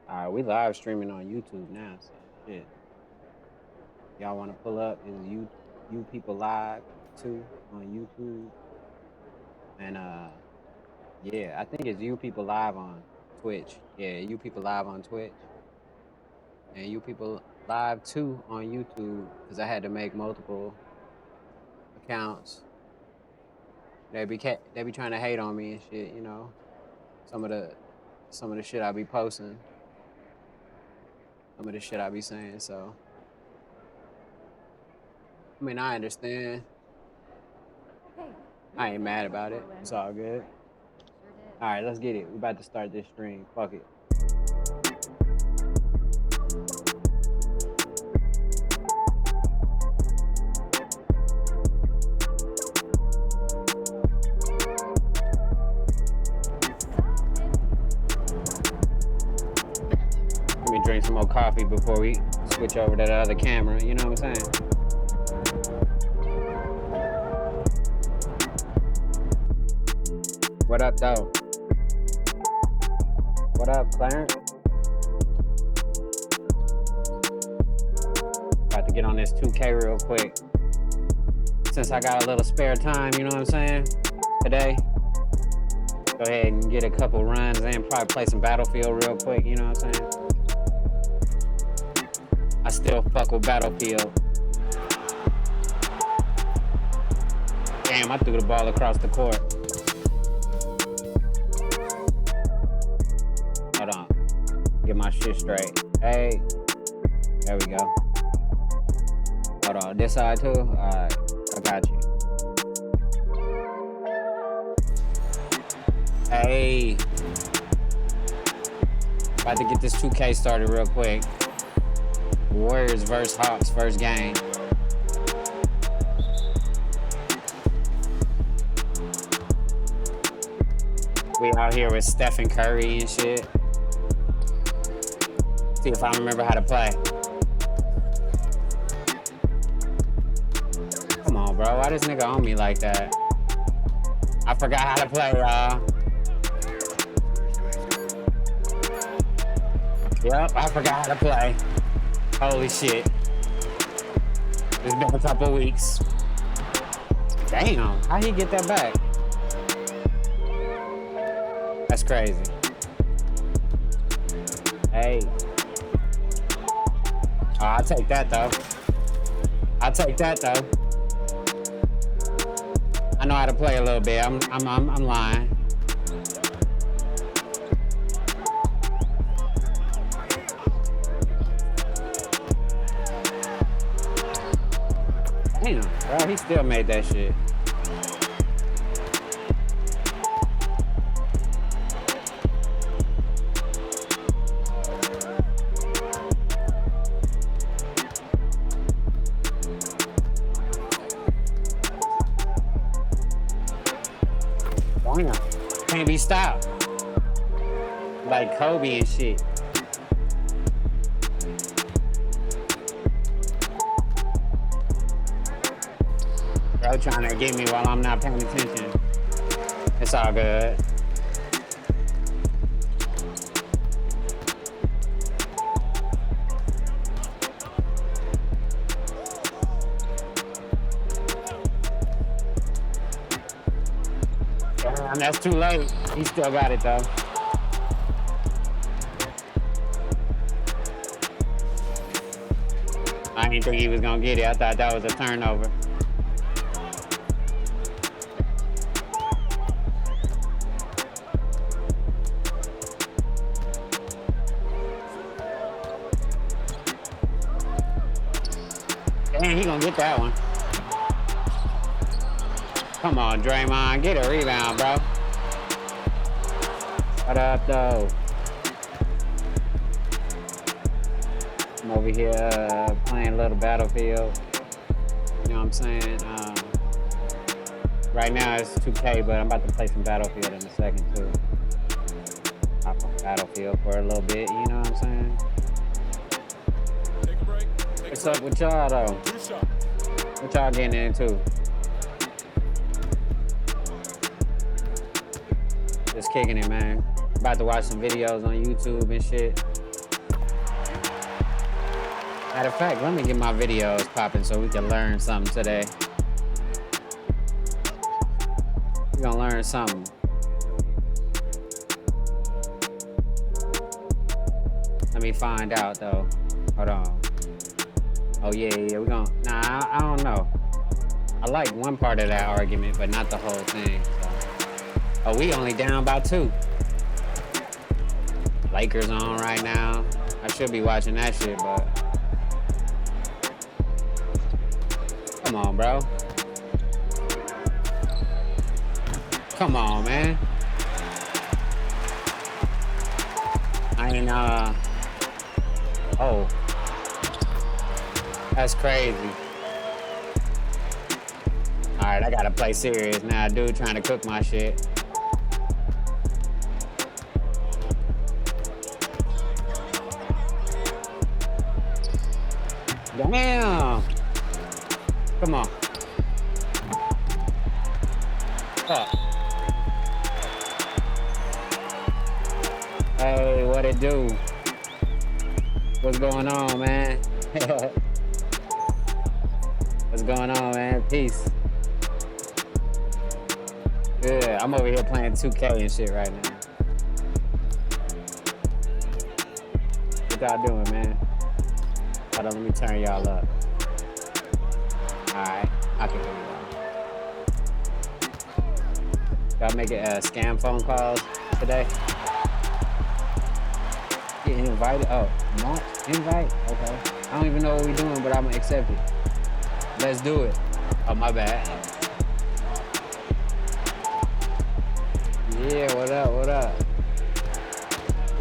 All right, we live streaming on YouTube now, so shit. Y'all want to pull up? Is you people live too on YouTube? And yeah, I think it's you people live on Twitch. Yeah, you people live on Twitch, and you people live too on YouTube because I had to make multiple accounts. They be trying to hate on me and shit, you know. Some of the shit I be posting, some of the shit I be saying. So I mean, I understand. I ain't mad about it. It's all good. All right, let's get it. We about to start this stream. Fuck it. Let me drink some more coffee before we switch over to the other camera. You know what I'm saying? What up, though? What up, Clarence? About to get on this 2K real quick. Since I got a little spare time, you know what I'm saying? Today. Go ahead and get a couple runs and probably play some Battlefield real quick, you know what I'm saying? I still fuck with Battlefield. Damn, I threw the ball across the court. Hold on. Get my shit straight. Hey. There we go. Hold on. This side too? Alright. I got you. Hey. About to get this 2K started real quick. Warriors versus Hawks, first game. We out here with Stephen Curry and shit. See if I remember how to play. Come on, bro. Why this nigga on me like that? I forgot how to play, y'all. Yep, I forgot how to play. Holy shit. It's been a couple weeks. Damn, how he get that back? That's crazy. Hey. Oh, I'll take that though. I'll take that though. I know how to play a little bit. I'm lying. Damn, bro, he still made that shit. Damn, can't be stopped. Like Kobe and shit. Bro trying to get me while I'm not paying attention. It's all good. Damn, that's too late. He still got it though. I didn't think he was gonna get it. I thought that was a turnover. Damn, he gonna get that one. Come on, Draymond, get a rebound, bro. What up, though? I'm over here playing a little Battlefield. You know what I'm saying? Right now it's 2K, but I'm about to play some Battlefield in a second, too. Hop on Battlefield for a little bit, you know what I'm saying? What's up with y'all, though? What y'all getting into? Just kicking it, man. About to watch some videos on YouTube and shit. Matter of fact, let me get my videos popping so we can learn something today. We're gonna learn something. Let me find out though. Hold on. Oh yeah, we're gonna. Nah, I don't know. I like one part of that argument, but not the whole thing. So. Oh, we only down by 2. Lakers on right now. I should be watching that shit, but come on, bro. Come on, man. I ain't oh. That's crazy. Alright, I gotta play serious now. Dude trying to cook my shit. Damn! Come on. Fuck. Hey, what it do? What's going on, man? What's going on, man? Peace. Good. I'm over here playing 2K and shit right now. What y'all doing, man? Hold on, let me turn y'all up. Alright, I can hear y'all. Y'all making scam phone calls today? Get invited? Oh, not invite? Okay. I don't even know what we're doing, but I'm gonna accept it. Let's do it. Oh, my bad. Yeah, what up, what up?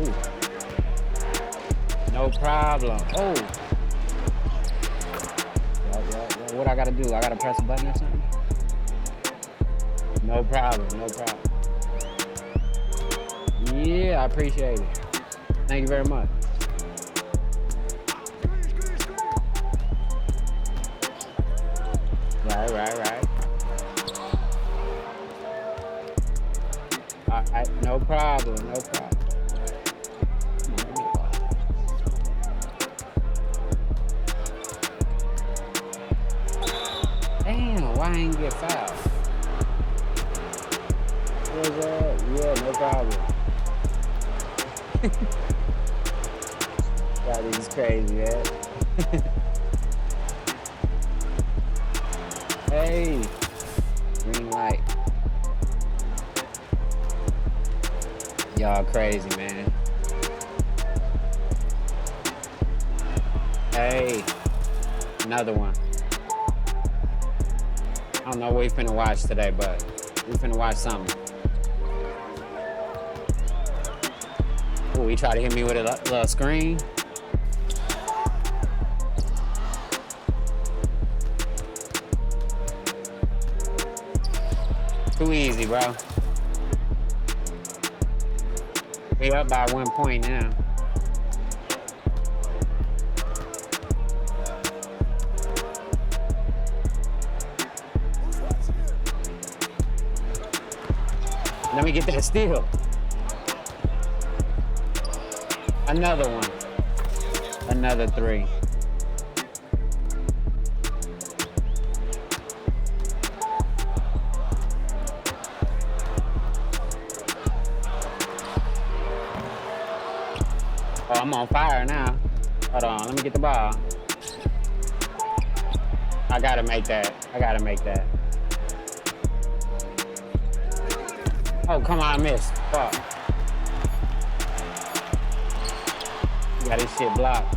Ooh. No problem. Oh. What I gotta do? I gotta press a button or something? No problem, no problem. Yeah, I appreciate it. Thank you very much. Right. Alright, no problem, no problem. Damn, why I ain't get fouled? What's up? Yeah, no problem. God, this is crazy, man. Hey, green light. Y'all crazy, man. Hey, another one. I don't know what we finna watch today, but we finna watch something. Ooh, he tried to hit me with a little screen. Too easy, bro. We up by 1 point now. Let me get that steal. Another one. Another 3. Oh, I'm on fire now. Hold on, let me get the ball. I gotta make that. Oh, come on, I missed. Fuck. Got this shit blocked.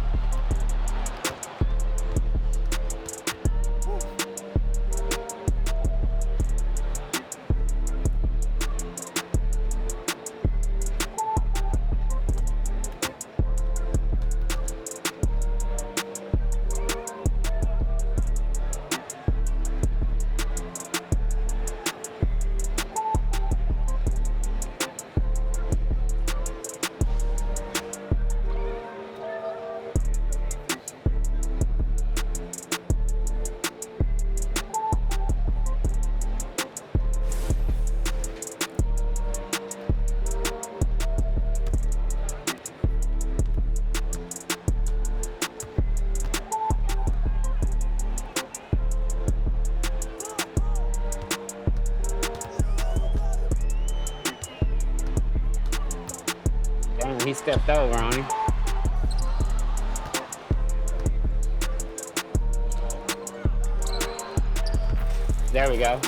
Damn, he stepped over on him. There we go.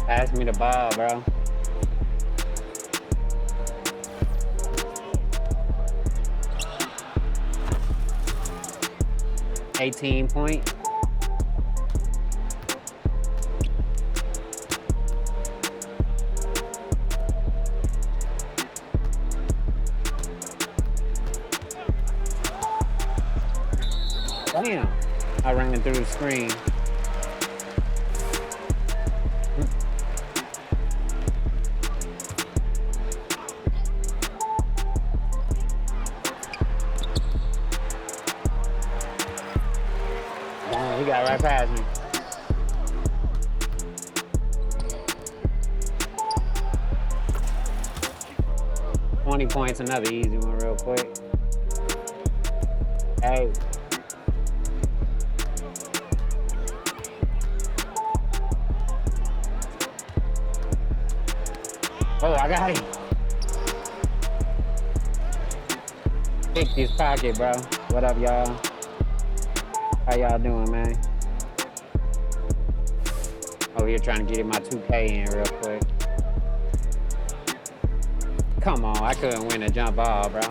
Pass me the ball, bro. $18 points. Damn. I ran through the screen. Damn, he got right past me. $20 points, another easy one real quick. Hey. Oh, I got him. Pick this pocket, bro. What up, y'all? How y'all doing, man? Oh, here trying to get my 2K in real quick. Come on, I couldn't win a jump ball, bro.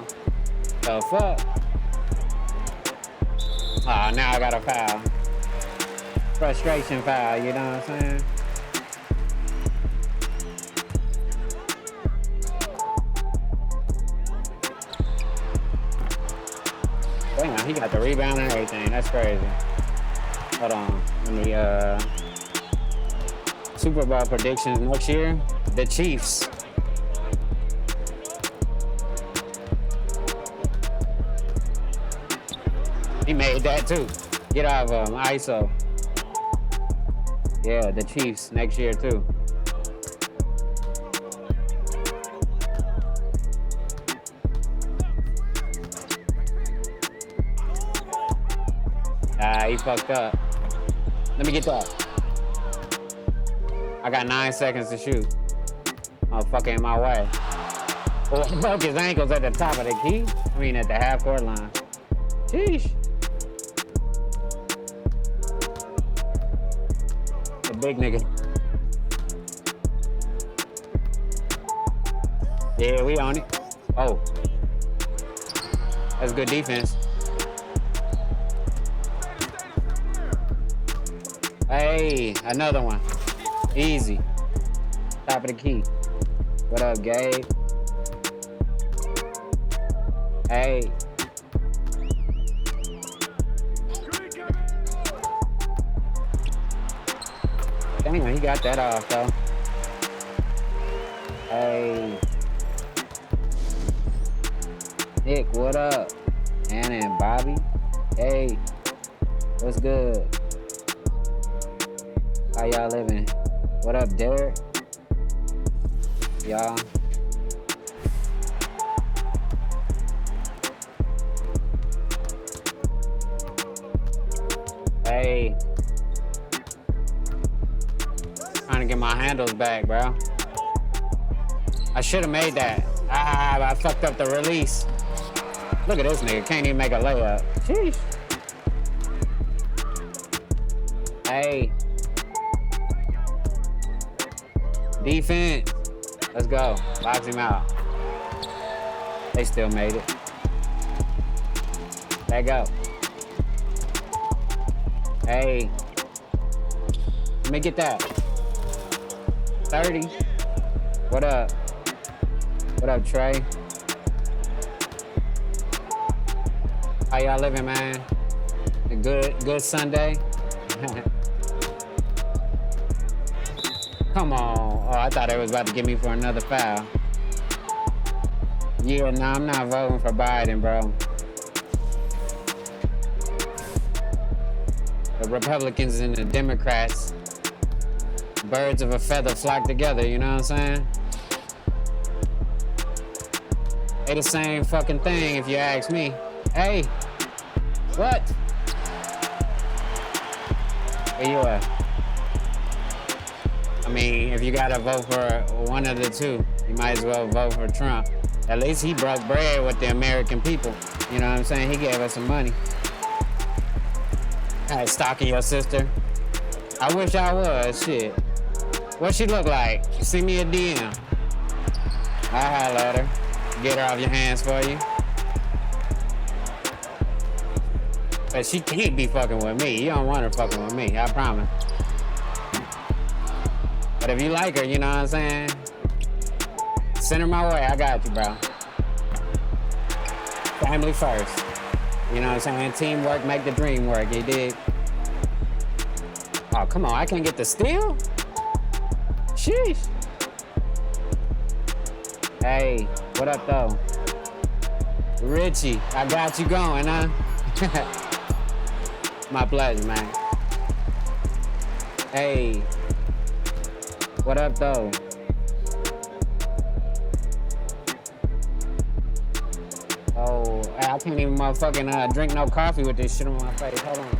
The fuck? Oh, now I got a foul. Frustration foul, you know what I'm saying? Damn, he got the rebound and everything. That's crazy. Hold on. Let me, Super Bowl predictions next year. The Chiefs. He made that too. Get out of ISO. Yeah, the Chiefs next year too. He fucked up. Let me get that. I got 9 seconds to shoot. Motherfucker in my way. Oh, I broke his ankles at the top of the key. I mean, at the half court line. Sheesh. The big nigga. Yeah, we on it. Oh. That's good defense. Hey, another one. Easy. Top of the key. What up, Gabe? Hey. Damn, he got that off, though. Hey. Nick, what up? Anna and Bobby. Hey. What's good? How y'all living? What up, Derek? Y'all. Hey. Trying to get my handles back, bro. I should have made that. I fucked up the release. Look at this nigga. Can't even make a layup. Sheesh. Hey. Defense. Let's go. Box him out. They still made it. Back up. Hey. Let me get that. 30. What up? What up, Trey? How y'all living, man? A good Sunday? Come on. Oh, I thought it was about to get me for another foul. Yeah, no, I'm not voting for Biden, bro. The Republicans and the Democrats, birds of a feather flock together, you know what I'm saying? They the same fucking thing if you ask me. Hey, what? Where you at? I mean, if you gotta vote for one of the two, you might as well vote for Trump. At least he broke bread with the American people. You know what I'm saying? He gave us some money. Hey, stalking your sister. I wish I was, shit. What she look like? Send me a DM. I'll holler at her. Get her off your hands for you. But she can't be fucking with me. You don't want her fucking with me, I promise. But if you like her, you know what I'm saying? Send her my way, I got you, bro. Family first. You know what I'm saying? Teamwork make the dream work, you dig? Oh, come on, I can't get the steal? Sheesh. Hey, what up, though? Richie, I got you going, huh? My pleasure, man. Hey, what up, though? Oh, I can't even motherfucking drink no coffee with this shit on my face. Hold on.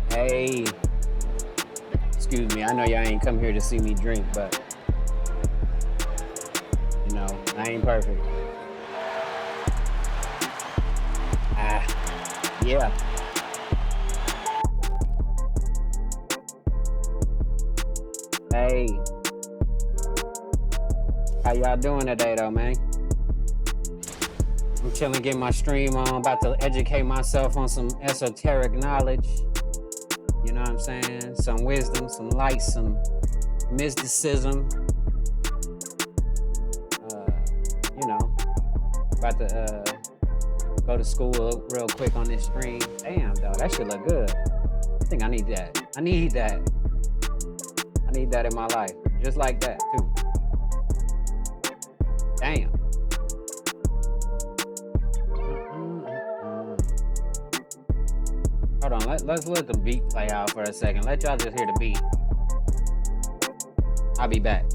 Hey. Excuse me, I know y'all ain't come here to see me drink, but you know, I ain't perfect. Yeah. Hey. How y'all doing today though, man? I'm chilling, getting my stream on, about to educate myself on some esoteric knowledge. You know what I'm saying? Some wisdom, some light, some mysticism. You know, about to go to school real quick on this stream. Damn, dog, that shit look good. I think I need that. I need that in my life. Just like that, too. Damn. Hold on, let's let the beat play out for a second. Let y'all just hear the beat. I'll be back.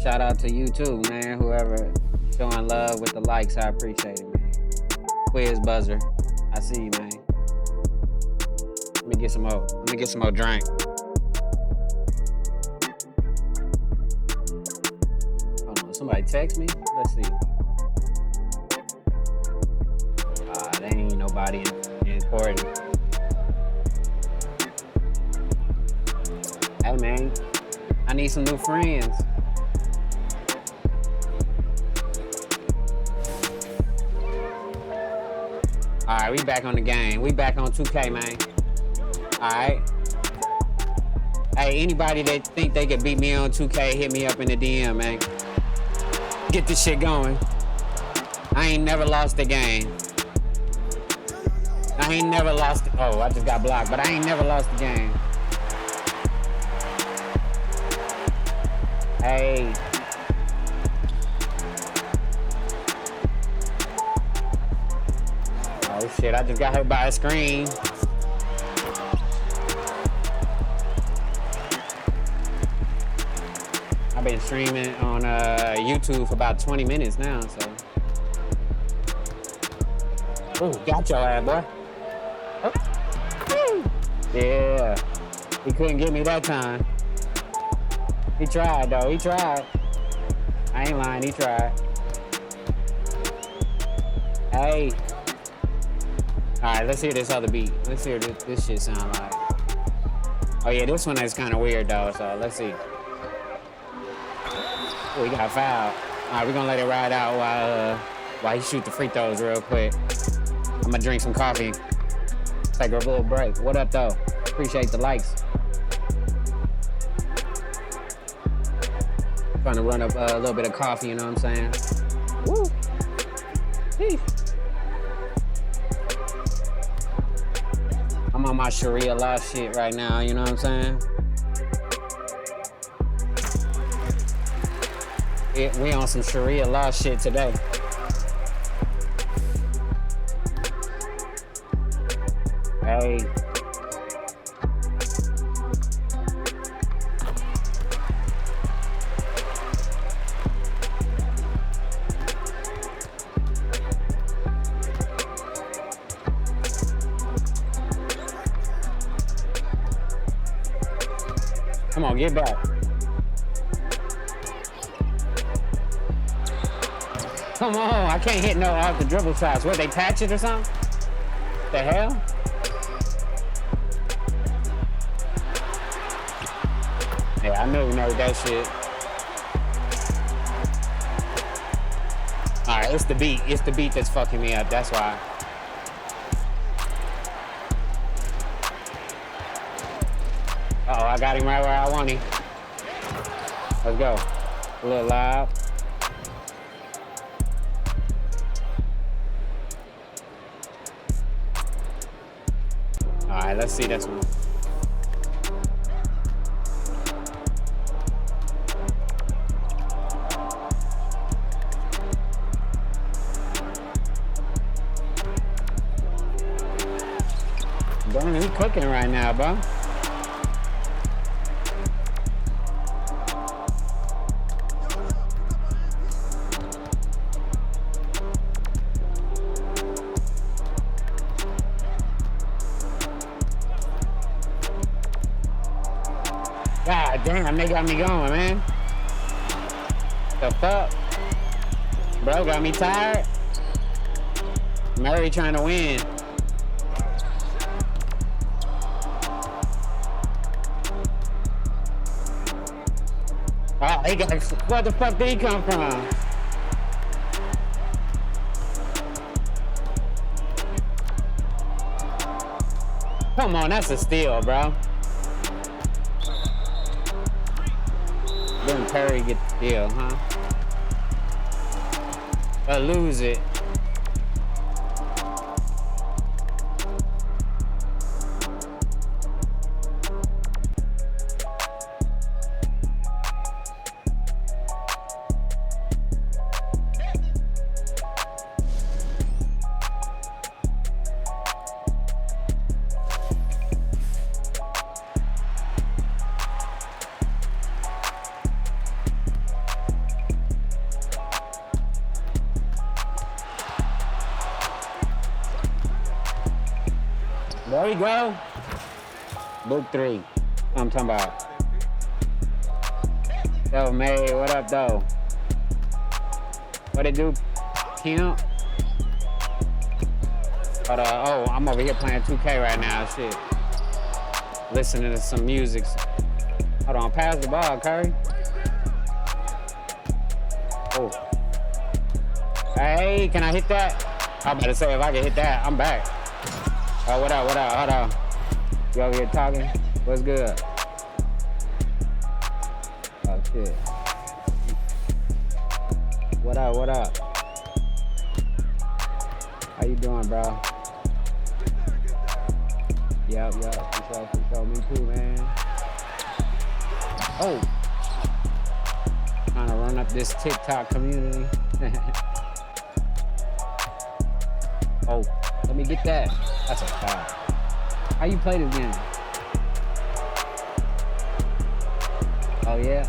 Shout out to you too, man. Whoever showing love with the likes, I appreciate it, man. Quiz buzzer, I see you, man. Let me get some more. Let me get some more drink. Hold on, somebody text me? Let's see. There ain't nobody important. Hey, man, I need some new friends. All right, we back on the game. We back on 2K, man. All right. Hey, anybody that think they could beat me on 2K, hit me up in the DM, man. Get this shit going. I ain't never lost the game. I ain't never lost it. Oh, I just got blocked, but I ain't never lost the game. Hey. Oh shit, I just got hit by a screen. I've been streaming on YouTube for about 20 minutes now, so. Ooh, got your ass, boy. Oh. Yeah, he couldn't get me that time. He tried though, he tried. I ain't lying, he tried. Hey. All right, let's hear this other beat. Let's hear this shit sound like. Oh yeah, this one is kind of weird though, so let's see. Oh, he got fouled. All right, we're gonna let it ride out while he shoot the free throws real quick. I'm gonna drink some coffee. Take a little break. What up, though? Appreciate the likes. Trying to run up a little bit of coffee, you know what I'm saying? Woo! Hey. I'm on my Sharia law shit right now, you know what I'm saying? We on some Sharia law shit today. Hey. Come on, get back. Come on, I can't hit no off the dribble shots. What, they patch it or something? The hell? Yeah, I know we know that shit. All right, it's the beat. It's the beat that's fucking me up. That's why. Uh-oh, I got him right where I want him. Let's go. A little loud. All right, let's see this one. Damn, he cooking right now, bro. God damn, they got me going, man. The fuck? Bro, got me tired. Murray trying to win. Oh, he got, where the fuck did he come from? Come on, that's a steal, bro. Then Perry get the steal, huh? But lose it. There we go. Book 3. I'm talking about. Yo, May, what up, though? What it do, Pimp? But, oh, I'm over here playing 2K right now, shit. Listening to some music. Hold on, pass the ball, Curry. Oh. Hey, can I hit that? I'm about to say, if I can hit that, I'm back. Oh, what up, hold on. You over here talking? What's good? Oh, shit. What up? How you doing, bro? Yep, for sure. Me too, man. Oh. Trying to run up this TikTok community. Oh, let me get that. That's a foul. How you play this game? Oh, yeah?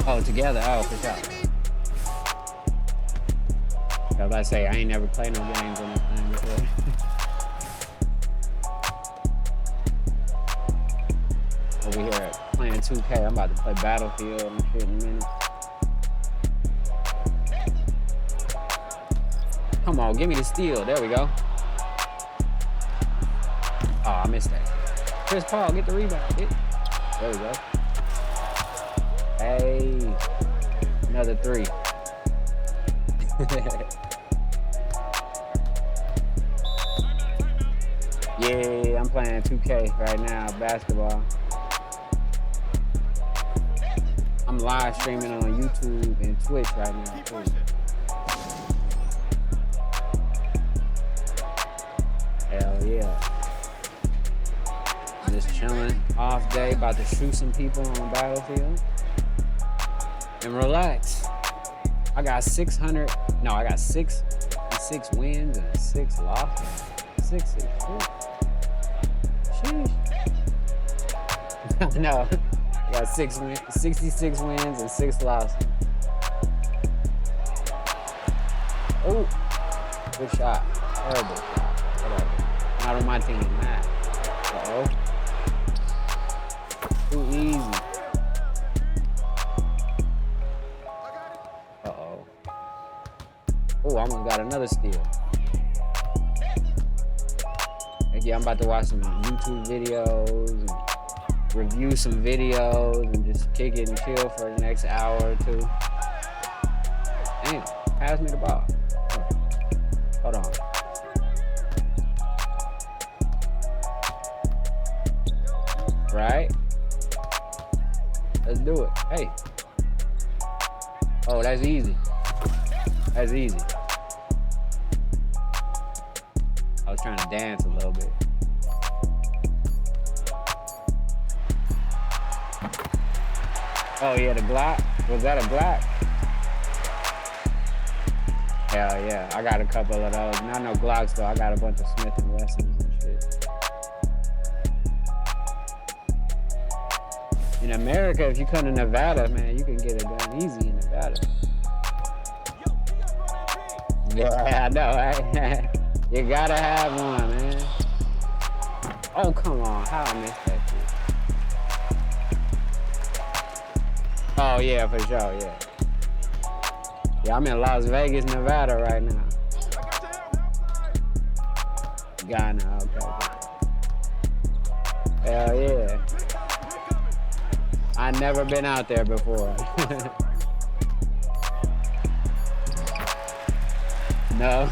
Oh, together? Oh, for sure. I was about to say, I ain't never played no games on this thing before. Over here playing 2K. I'm about to play Battlefield and shit in a minute. Come on, give me the steal. There we go. Oh, I missed that. Chris Paul, get the rebound. There we go. Hey, another 3. Yeah, I'm playing 2K right now, basketball. I'm live streaming on YouTube and Twitch right now, too. Hell yeah. Just chilling, off day, about to shoot some people on Battlefield. And relax. I got 6 wins and 6 losses. 6. Sheesh. No, I got 66 wins and 6 losses. Oh, good shot. Terrible shot. Whatever. Not on my team, Matt. Uh-oh. Ooh. almost got another steal. Like, yeah, I'm about to watch some YouTube videos and review some videos and just kick it and chill for the next hour or two. Damn, pass me the ball. Oh, hold on. Right? Let's do it. Hey. Oh, that's easy. That's easy. I was trying to dance a little bit. Oh yeah, the Glock. Was that a Glock? Hell yeah, I got a couple of those. Not no Glocks though. I got a bunch of Smith and Wessons and shit. In America, if you come to Nevada, man, you can get a gun easy in Nevada. Yeah, I know, right? You gotta have one, man. Oh, come on. How I missed that shit? Oh, yeah, for sure, yeah. Yeah, I'm in Las Vegas, Nevada right now. Ghana, okay. Hell yeah. I never been out there before. No.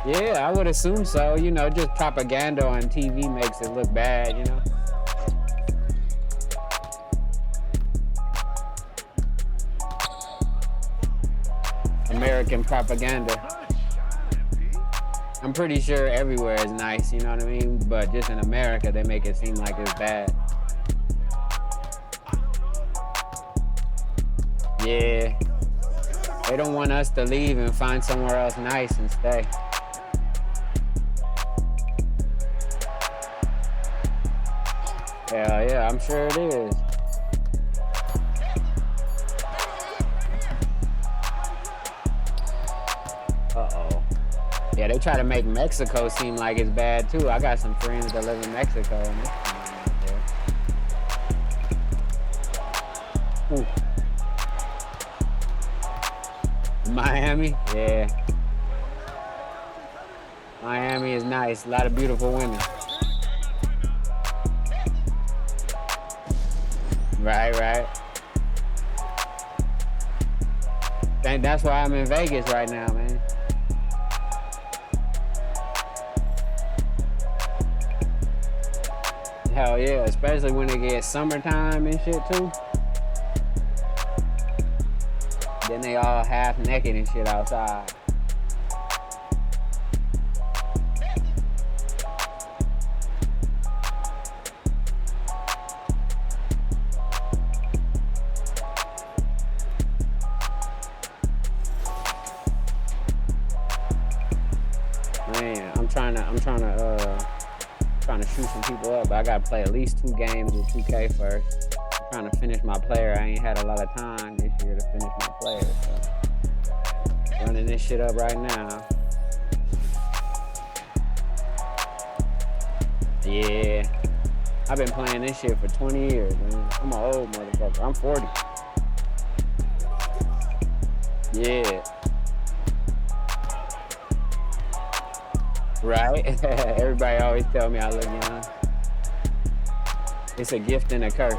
Yeah, I would assume so. You know, just propaganda on TV makes it look bad, you know? American propaganda. I'm pretty sure everywhere is nice, you know what I mean? But just in America, they make it seem like it's bad. Yeah. They don't want us to leave and find somewhere else nice and stay. Hell yeah, I'm sure it is. Uh-oh. Yeah, they try to make Mexico seem like it's bad too. I got some friends that live in Mexico and it's out there. Ooh. Miami? Yeah. Miami is nice. A lot of beautiful women. Right. That's why I'm in Vegas right now, man. Hell yeah, especially when it gets summertime and shit too. Then they all half naked and shit outside. Man, I'm trying to shoot some people up, but I gotta play at least 2 games with 2K first. I'm trying to finish my player. I ain't had a lot of time this year to finish my player, so running this shit up right now. Yeah, I've been playing this shit for 20 years, man. I'm an old motherfucker. I'm 40. Yeah. Right? Everybody always tell me I look young. It's a gift and a curse.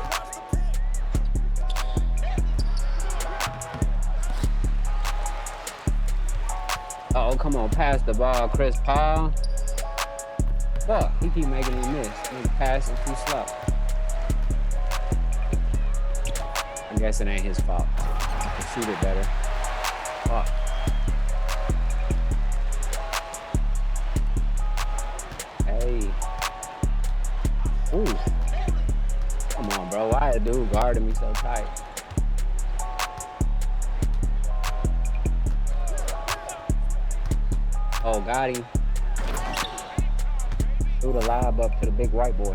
Oh, come on, pass the ball, Chris Paul. Fuck, he keep making me miss. He's passing too slow. I guess it ain't his fault. I can shoot it better. Fuck. Hey. Ooh. Come on, bro. Why a dude guarding me so tight? Oh, got him. Threw the lob up to the big white boy.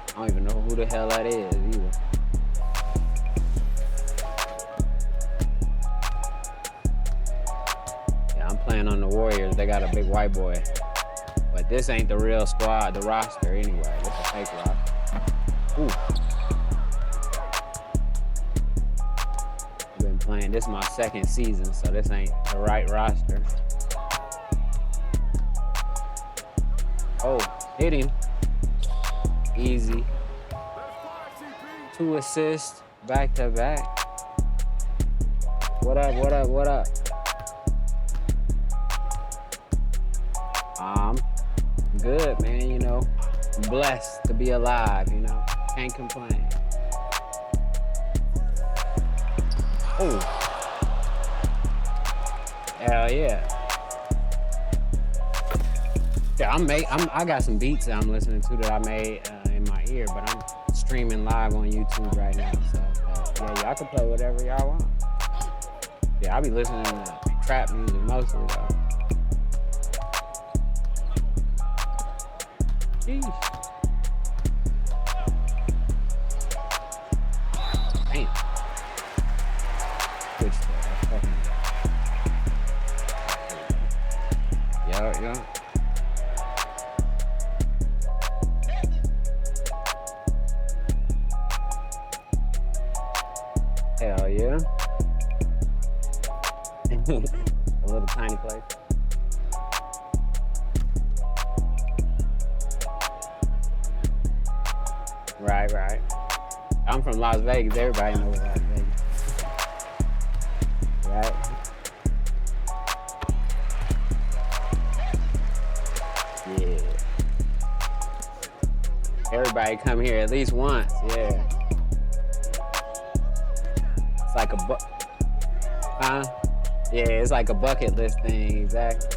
I don't even know who the hell that is either. Yeah, I'm playing on the Warriors. They got a big white boy. But this ain't the real squad, the roster anyway. It's a fake roster. Ooh. playing. This is my second season, so this ain't the right roster. Oh, hit him. Easy. 2 assists, back to back. What up, what up, what up? Good, man, you know. Blessed to be alive, you know. Can't complain. Oh. Hell yeah. Yeah, I got some beats that I'm listening to that I made in my ear, but I'm streaming live on YouTube right now. So yeah, y'all can play whatever y'all want. Yeah, I be listening to trap music mostly though. Sheesh. Damn. Switch that fucking. Yeah. Hell yeah. A little tiny place. Right. I'm from Las Vegas. Everybody knows Las Vegas. Right? Yeah. Everybody come here at least once. Yeah. It's like yeah, it's like a bucket list thing, exactly.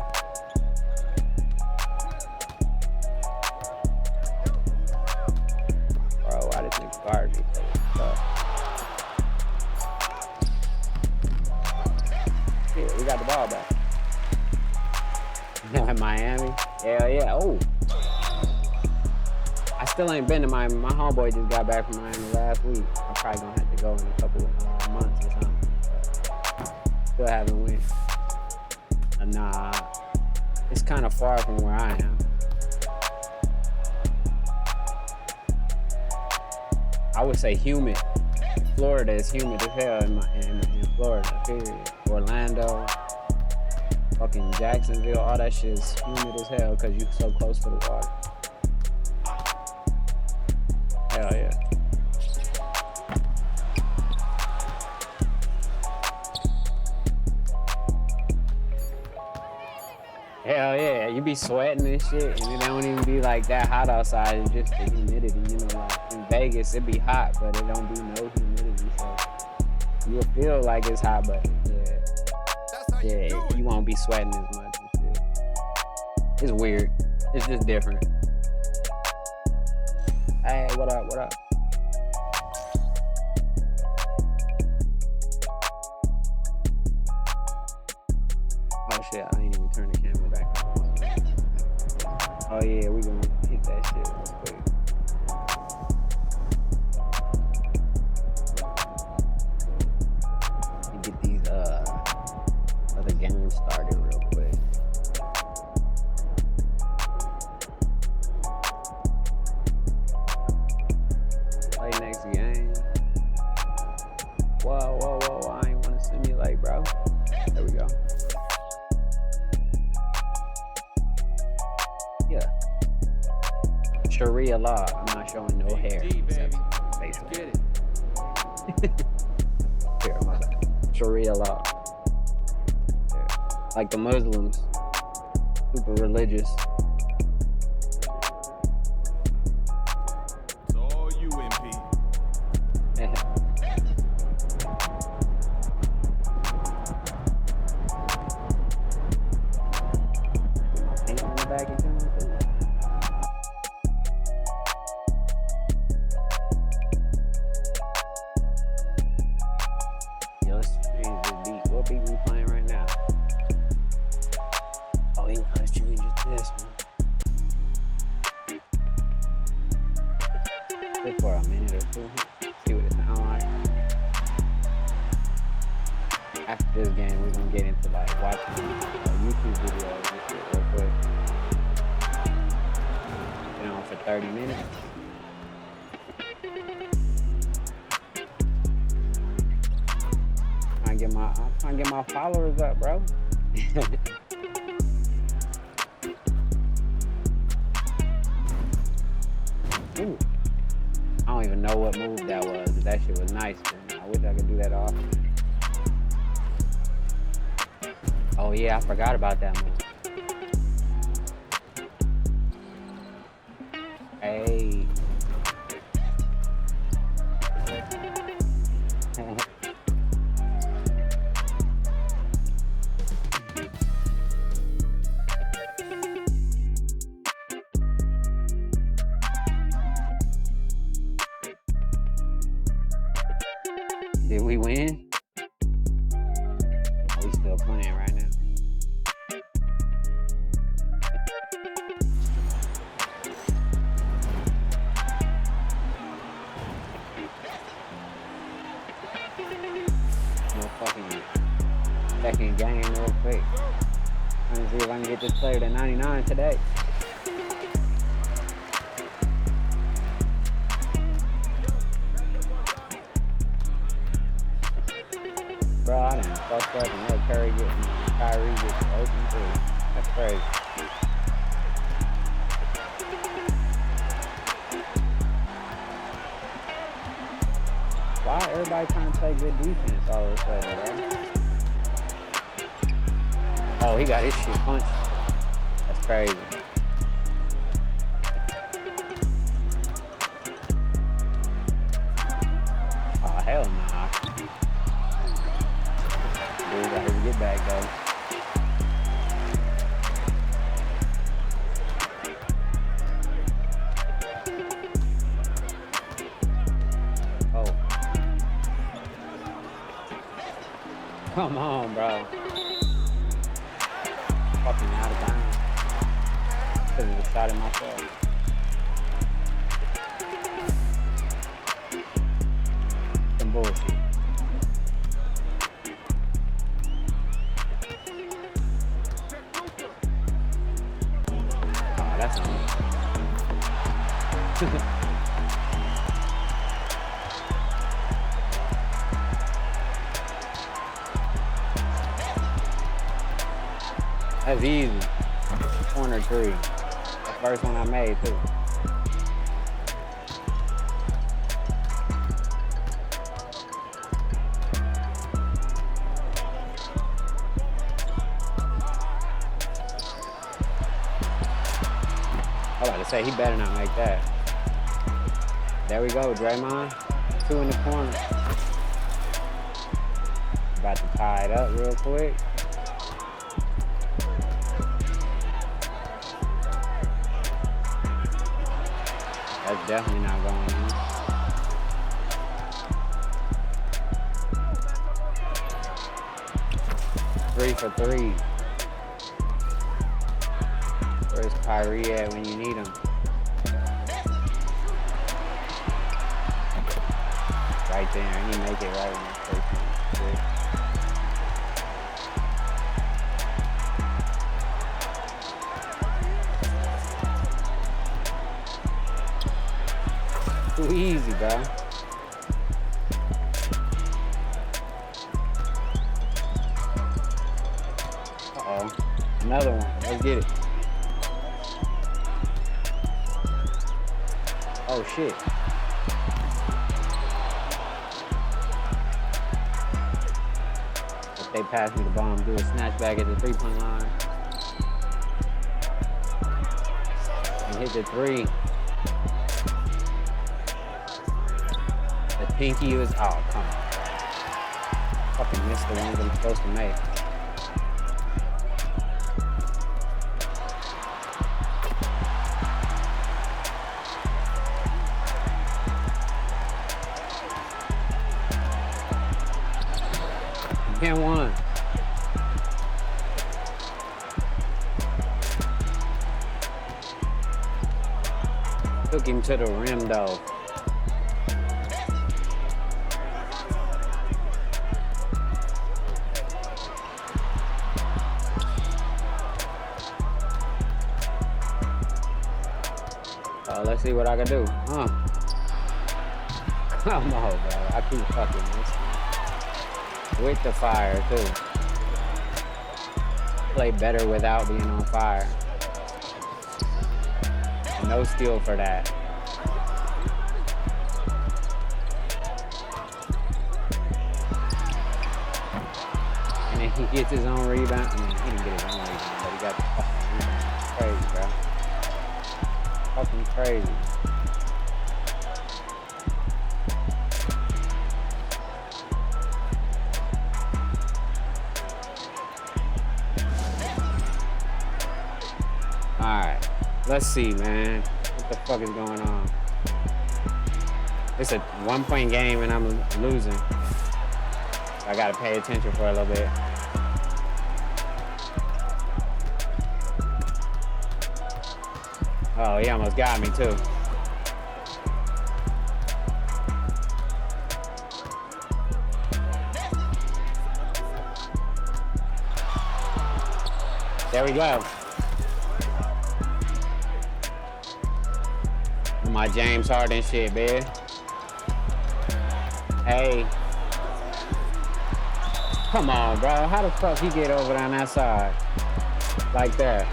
Bro, why did you guard me? Yeah, we got the ball back. Miami? Hell yeah. Oh. I still ain't been to Miami. My homeboy just got back from Miami last week. I'm probably gonna have to go in a couple of months or something. Still haven't went. Nah, it's kind of far from where I am. I would say humid. Florida is humid as hell in Florida, period. Orlando, fucking Jacksonville, all that shit is humid as hell because you're so close to the water. Hell yeah. Hell yeah, you be sweating and shit, and it don't even be like that hot outside. It's just the humidity, you know. Like in Vegas, it be hot, but it don't be no humidity, so you'll feel like it's hot, but yeah, you won't be sweating as much and shit. It's weird. It's just different. Hey, what up? What up? Oh shit, I ain't even turned the camera back on. Oh yeah, we gonna hit that shit real quick. Let me get these other games started real quick. Play next game. Whoa, I ain't wanna simulate, bro. There we go. Yeah. Sharia law. I'm not showing no hair. Except facial. Get it. Here, my bad. Sharia law. Yeah. Like the Muslims. Super religious. It's all you, MP. Ain't in the back of him. Yo, let's change this beat. What beat we playing right now? Oh, you know, let's change it to this one. Sit for a minute or two. See what it sounds like. After this game, we're gonna get into like watching YouTube videos and shit real quick. Been on for 30 minutes. I get trying to get my followers up, bro. Ooh. I don't even know what move that was, but that shit was nice. Man. I wish I could do that often. Oh yeah, I forgot about that move. Hey. Did we win? We still playing right now. No fucking second game real quick. Trying to see if I can get this player to 99 today. Bro, I done fucked up and let Kyrie get open too. That's crazy. Why everybody trying to play good defense all of a sudden, bro? Oh, he got his shit punched. That's crazy. Oh, hell nah. Dude got his get back though. Oh. Come on, bro. Fucking out of bounds. Could've just shot it myself. Some bullshit. Oh, that's on me. That's easy. Corner three. The first one I made too. I was about to say he better not make that. There we go, Draymond. 2 in the corner. About to tie it up real quick. That's definitely not going in. Three for three. Where's Kyrie at when you need him? Right there, and he make it right when it's first one. Too easy, bro. Uh-oh. Another one. Let's get it. Oh, shit. If they pass me the ball, do a snatch back at the three-point line. And hit the three. The pinky was, oh, come on. Fucking missed the ones I'm supposed to make. Can't one. Took him to the rim though. Let's see what I can do. Come on, bro. I keep fucking missing. with the fire too. Play better without being on fire. And no skill for that. And then he gets his own rebound. I mean, he didn't get his own rebound, but he got the fucking rebound. Crazy, bro. Fucking crazy. Alright, let's see, man. What the fuck is going on? It's a 1-point game and I'm losing. I gotta pay attention for a little bit. Oh, he almost got me too. There we go. My James Harden shit, man. Hey. Come on, bro. How the fuck he get over on that side? Like that.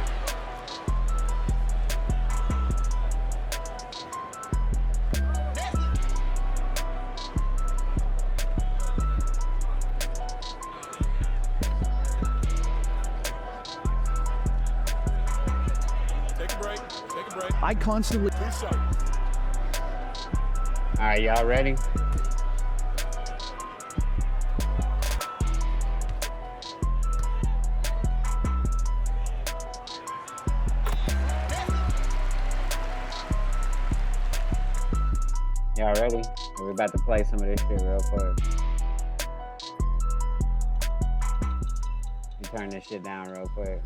Take a break. Take a break. I constantly... All right, y'all ready? Y'all ready? We're about to play some of this shit real quick. Let me turn this shit down real quick.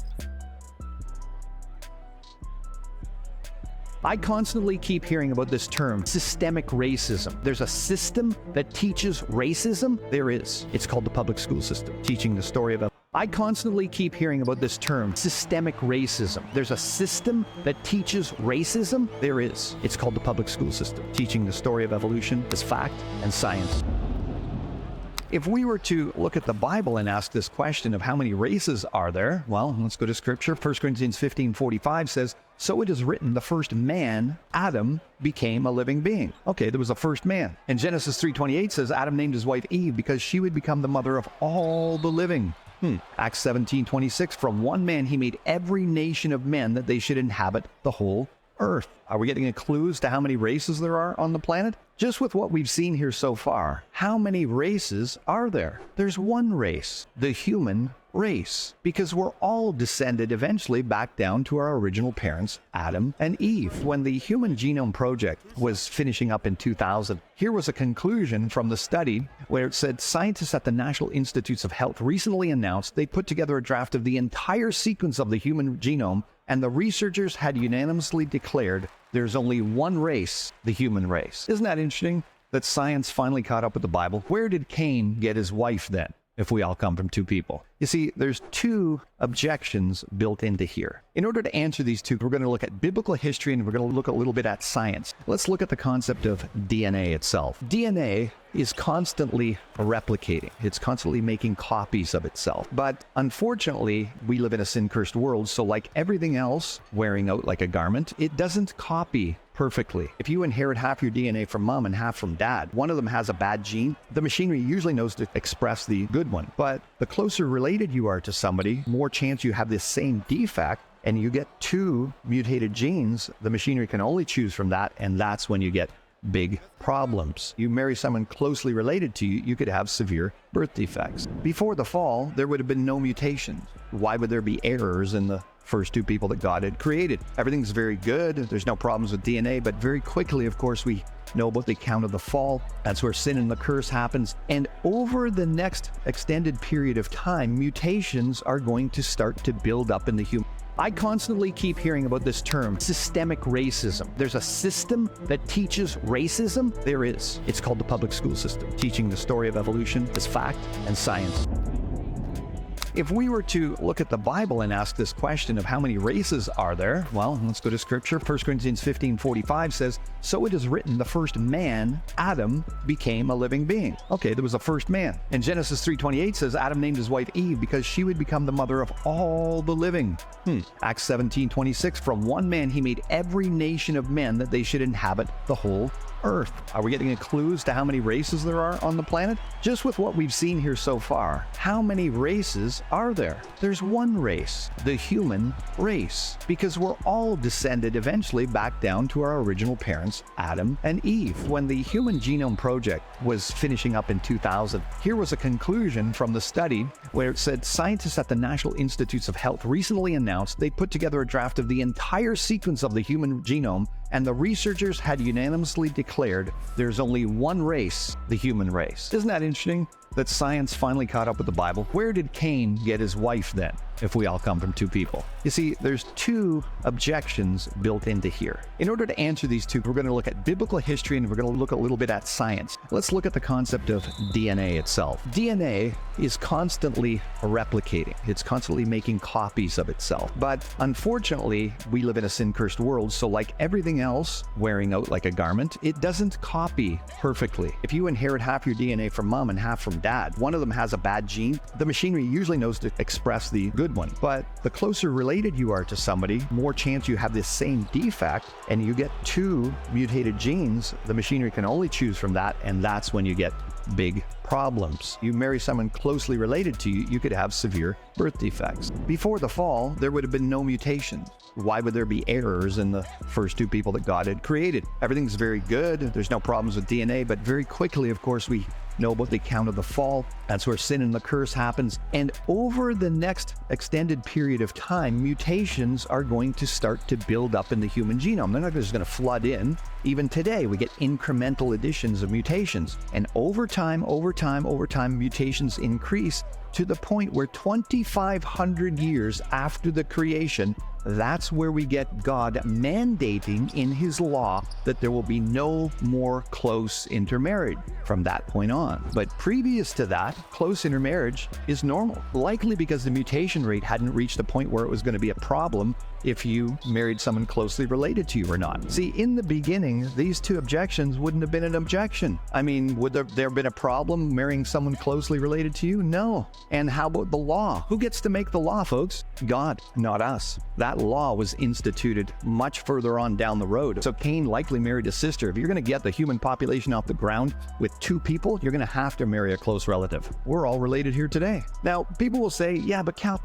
I constantly keep hearing about this term, systemic racism. There's a system that teaches racism? There is. It's called the public school system, teaching the story of I constantly keep hearing about this term, systemic racism. There's a system that teaches racism? There is. It's called the public school system, teaching the story of evolution as fact and science. If we were to look at the Bible and ask this question of how many races are there, well, let's go to Scripture. 1 Corinthians 15:45 says, "So it is written, the first man, Adam, became a living being." Okay, there was a first man. And Genesis 3:28 says, Adam named his wife Eve because she would become the mother of all the living. Acts 17:26, from one man he made every nation of men that they should inhabit the whole earth. Are we getting clues to how many races there are on the planet? Just with what we've seen here so far, how many races are there? There's one race, the human race, because we're all descended eventually back down to our original parents, Adam and Eve. When the Human Genome Project was finishing up in 2000, here was a conclusion from the study where it said scientists at the National Institutes of Health recently announced they put together a draft of the entire sequence of the human genome, and the researchers had unanimously declared there's only one race, the human race. Isn't that interesting that science finally caught up with the Bible? Where did Cain get his wife then, if we all come from two people? You see, there's two objections built into here. In order to answer these two, we're going to look at biblical history and we're going to look a little bit at science. Let's look at the concept of DNA itself. DNA is constantly replicating. It's constantly making copies of itself. But unfortunately, we live in a sin-cursed world, so like everything else wearing out like a garment, it doesn't copy perfectly. If you inherit half your DNA from mom and half from dad, one of them has a bad gene, the machinery usually knows to express the good one. But the closer related you are to somebody, more chance you have this same defect, and you get two mutated genes, the machinery can only choose from that, and that's when you get big problems. You marry someone closely related to you, you could have severe birth defects. Before the fall, there would have been no mutations. Why would there be errors in the first two people that God had created? Everything's very good. There's no problems with DNA, but very quickly, of course, we know about the account of the fall. That's where sin and the curse happens. And over the next extended period of time, mutations are going to start to build up in the human. I constantly keep hearing about this term, systemic racism. There's a system that teaches racism? There is. It's called the public school system, teaching the story of evolution as fact and science. If we were to look at the Bible and ask this question of how many races are there, well, let's go to scripture. 1 Corinthians 15:45 says, "So it is written, the first man, Adam, became a living being." Okay, there was a first man. And Genesis 3:28 says Adam named his wife Eve because she would become the mother of all the living. Acts 17:26, "From one man he made every nation of men that they should inhabit the whole earth." Are we getting clues to how many races there are on the planet? Just with what we've seen here so far, how many races are there? There's one race, the human race, because we're all descended eventually back down to our original parents, Adam and Eve. When the Human Genome Project was finishing up in 2000, here was a conclusion from the study where it said scientists at the National Institutes of Health recently announced they put together a draft of the entire sequence of the human genome, and the researchers had unanimously declared there's only one race, the human race. Isn't that interesting? That science finally caught up with the Bible. Where did Cain get his wife then, if we all come from two people? You see, there's two objections built into here. In order to answer these two, we're going to look at biblical history and we're going to look a little bit at science. Let's look at the concept of DNA itself. DNA is constantly replicating. It's constantly making copies of itself. But unfortunately, we live in a sin-cursed world, so like everything else wearing out like a garment, it doesn't copy perfectly. If you inherit half your DNA from mom and half from dad, one of them has a bad gene, the machinery usually knows to express the good one. But the closer related you are to somebody, more chance you have this same defect, and you get two mutated genes, the machinery can only choose from that, and that's when you get big problems. You marry someone closely related to you, you could have severe birth defects. Before the fall, there would have been no mutations. Why would there be errors in the first two people that God had created? Everything's very good. There's no problems with DNA, but very quickly, of course, we know about the account of the fall. That's where sin and the curse happens. And over the next extended period of time, mutations are going to start to build up in the human genome. They're not just going to flood in. Even today, we get incremental additions of mutations. And over time, mutations increase to the point where 2,500 years after the creation, that's where we get God mandating in his law that there will be no more close intermarriage from that point on. But previous to that, close intermarriage is normal, likely because the mutation rate hadn't reached a point where it was going to be a problem if you married someone closely related to you or not. See, in the beginning, these two objections wouldn't have been an objection. I mean, would there have been a problem marrying someone closely related to you? No. And how about the law? Who gets to make the law, folks? God, not us. That law was instituted much further on down the road. So Cain likely married a sister. If you're going to get the human population off the ground with two people, you're going to have to marry a close relative. We're all related here today. Now, people will say, yeah, but Cal,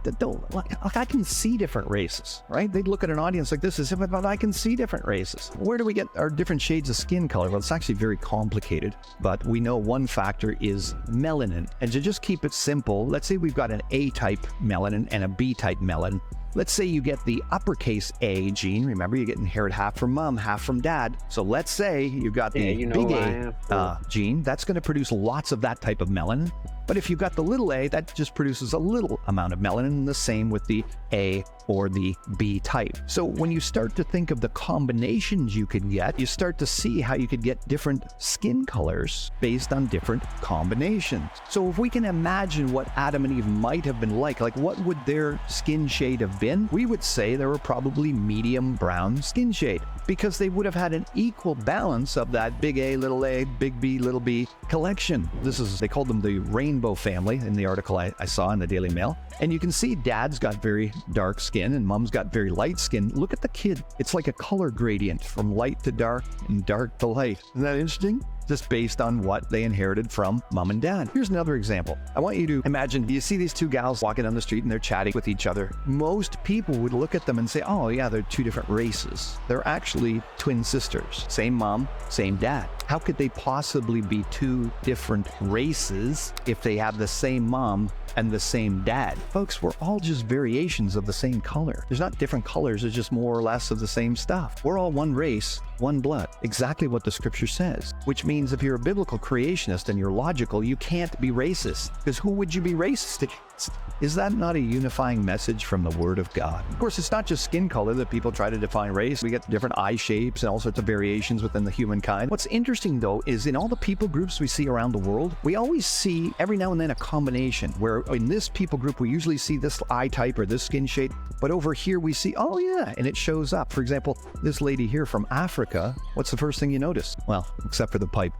I can see different races, right? They'd look at an audience like this and say, but I can see different races. Where do we get our different shades of skin color? Well, it's actually very complicated, but we know one factor is melanin. And to just keep it simple, let's say we've got an A-type melanin and a B-type melanin. Let's say you get the uppercase A gene. Remember, you get inherit half from mom, half from dad. So let's say you've got the big A gene. That's going to produce lots of that type of melanin. But if you've got the little a, that just produces a little amount of melanin, and the same with the A or the B type. So when you start to think of the combinations you can get, you start to see how you could get different skin colors based on different combinations. So if we can imagine what Adam and Eve might have been like what would their skin shade have been? We would say they were probably medium brown skin shade, because they would have had an equal balance of that big A, little a, big B, little b collection. They called them the rainbow family in the article I saw in the Daily Mail. And you can see dad's got very dark skin and mom's got very light skin. Look at the kid. It's like a color gradient from light to dark and dark to light. Isn't that interesting? Just based on what they inherited from mom and dad. Here's another example. I want you to imagine, you see these two gals walking down the street and they're chatting with each other. Most people would look at them and say, oh yeah, they're two different races. They're actually twin sisters. Same mom, same dad. How could they possibly be two different races if they have the same mom and the same dad? Folks, we're all just variations of the same color. There's not different colors, it's just more or less of the same stuff. We're all one race, one blood. Exactly what the scripture says. Which means if you're a biblical creationist and you're logical, you can't be racist. Because who would you be racist against? Is that not a unifying message from the Word of God? Of course, it's not just skin color that people try to define race. We get different eye shapes and all sorts of variations within the humankind. What's interesting, though, is in all the people groups we see around the world, we always see every now and then a combination where in this people group, we usually see this eye type or this skin shape, but over here we see, oh yeah, and it shows up. For example, this lady here from Africa, what's the first thing you notice? Well, except for the pipe.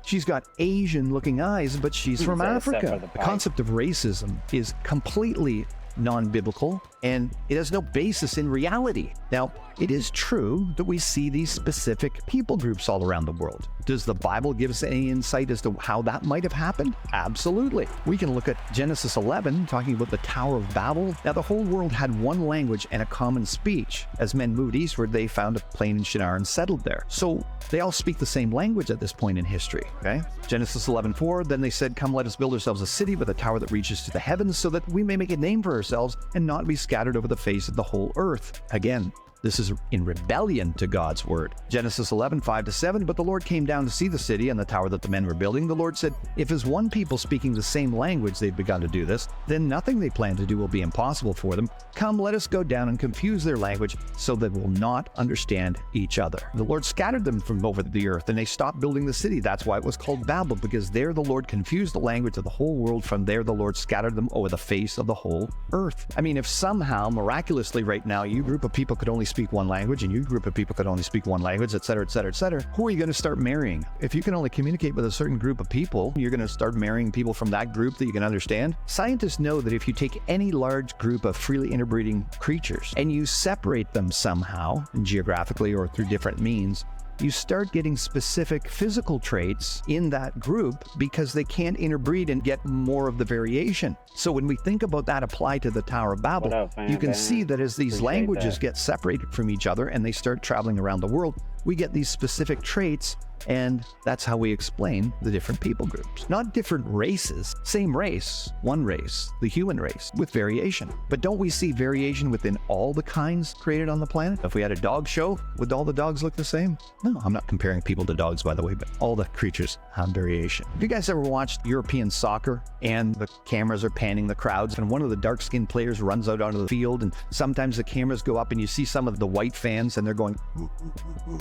She's got Asian-looking eyes, but she's from Africa. The concept of racism is completely non-biblical, and it has no basis in reality. Now, it is true that we see these specific people groups all around the world. Does the Bible give us any insight as to how that might have happened? Absolutely. We can look at Genesis 11, talking about the Tower of Babel. Now, the whole world had one language and a common speech. As men moved eastward, they found a plain in Shinar and settled there. So they all speak the same language at this point in history, okay? Genesis 11:4, then they said, "Come, let us build ourselves a city with a tower that reaches to the heavens so that we may make a name for ourselves and not be scattered over the face of the whole earth." Again, this is in rebellion to God's word. Genesis 11:5-7, "But the Lord came down to see the city and the tower that the men were building. The Lord said, if as one people speaking the same language they've begun to do this, then nothing they plan to do will be impossible for them. Come, let us go down and confuse their language so they will not understand each other." The Lord scattered them from over the earth and they stopped building the city. That's why it was called Babel, because there the Lord confused the language of the whole world. From there the Lord scattered them over the face of the whole earth. I mean, if somehow, miraculously right now, you group of people could only speak one language and you group of people could only speak one language, etc., etc., etc., who are you going to start marrying? If you can only communicate with a certain group of people, you're going to start marrying people from that group that you can understand. Scientists know that if you take any large group of freely interbreeding creatures and you separate them somehow, geographically or through different means, you start getting specific physical traits in that group because they can't interbreed and get more of the variation. So when we think about that applied to the Tower of Babel, you can see that as these languages get separated from each other and they start traveling around the world, we get these specific traits, and that's how we explain the different people groups. Not different races, same race, one race, the human race, with variation. But don't we see variation within all the kinds created on the planet? If we had a dog show, would all the dogs look the same? No, I'm not comparing people to dogs, by the way, but all the creatures have variation. Have you guys ever watched European soccer and the cameras are panning the crowds and one of the dark-skinned players runs out onto the field and sometimes the cameras go up and you see some of the white fans and they're going, "Ooh, ooh, ooh."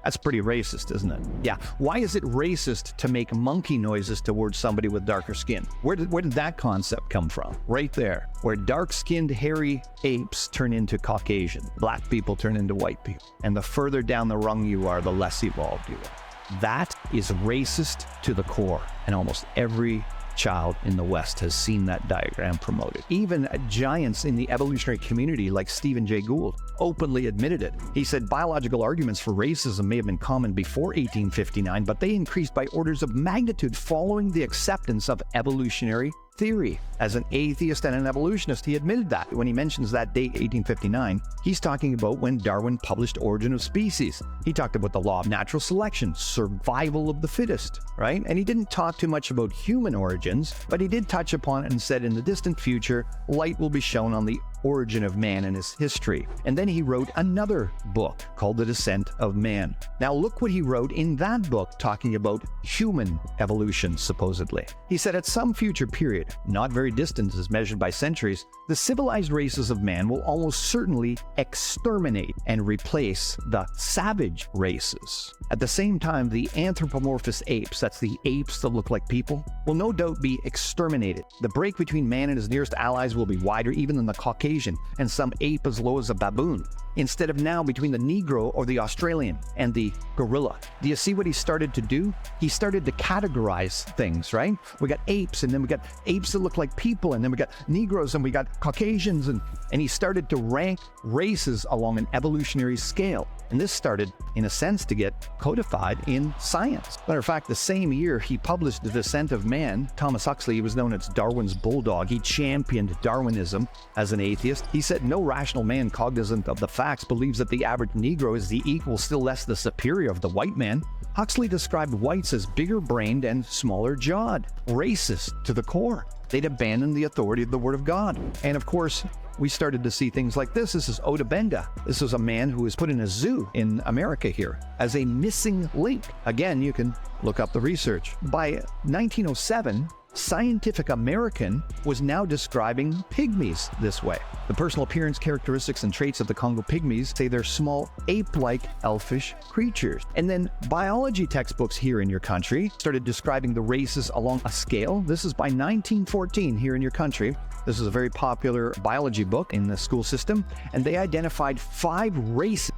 That's pretty racist, isn't it? Yeah. Why is it racist to make monkey noises towards somebody with darker skin? Where did that concept come from? Right there, where dark-skinned, hairy apes turn into Caucasian, black people turn into white people. And the further down the rung you are, the less evolved you are. That is racist to the core. And almost every child in the West has seen that diagram promoted. Even giants in the evolutionary community like Stephen Jay Gould openly admitted it. He said biological arguments for racism may have been common before 1859, but they increased by orders of magnitude following the acceptance of evolutionary theory. As an atheist and an evolutionist, he admitted that. When he mentions that date, 1859, he's talking about when Darwin published Origin of Species. He talked about the law of natural selection, survival of the fittest, right? And he didn't talk too much about human origins, but he did touch upon it and said in the distant future, light will be shown on the origin of man and his history. And then he wrote another book called The Descent of Man. Now look what he wrote in that book talking about human evolution, supposedly. He said at some future period, not very distant as measured by centuries, the civilized races of man will almost certainly exterminate and replace the savage races. At the same time, the anthropomorphous apes, that's the apes that look like people, will no doubt be exterminated. The break between man and his nearest allies will be wider even than the Caucasian, and some ape as low as a baboon, instead of now between the Negro or the Australian and the gorilla. Do you see what he started to do? He started to categorize things, right? We got apes, and then we got apes that look like people, and then we got Negroes, and we got Caucasians, and he started to rank races along an evolutionary scale. And this started, in a sense, to get codified in science. Matter of fact, the same year he published The Descent of Man, Thomas Huxley, he was known as Darwin's bulldog. He championed Darwinism as an atheist. He said no rational man cognizant of the facts believes that the average Negro is the equal, still less the superior of the white man. Huxley described whites as bigger brained and smaller jawed, racist to the core. they'd abandon the authority of the Word of God. And of course, we started to see things like this. This is Oda Benga. This is a man who was put in a zoo in America here as a missing link. Again, you can look up the research. By 1907, Scientific American was now describing pygmies this way. The personal appearance, characteristics, and traits of the Congo pygmies say they're small, ape-like, elfish creatures. And then biology textbooks here in your country started describing the races along a scale. This is by 1914 here in your country. This is a very popular biology book in the school system, and they identified 5 races.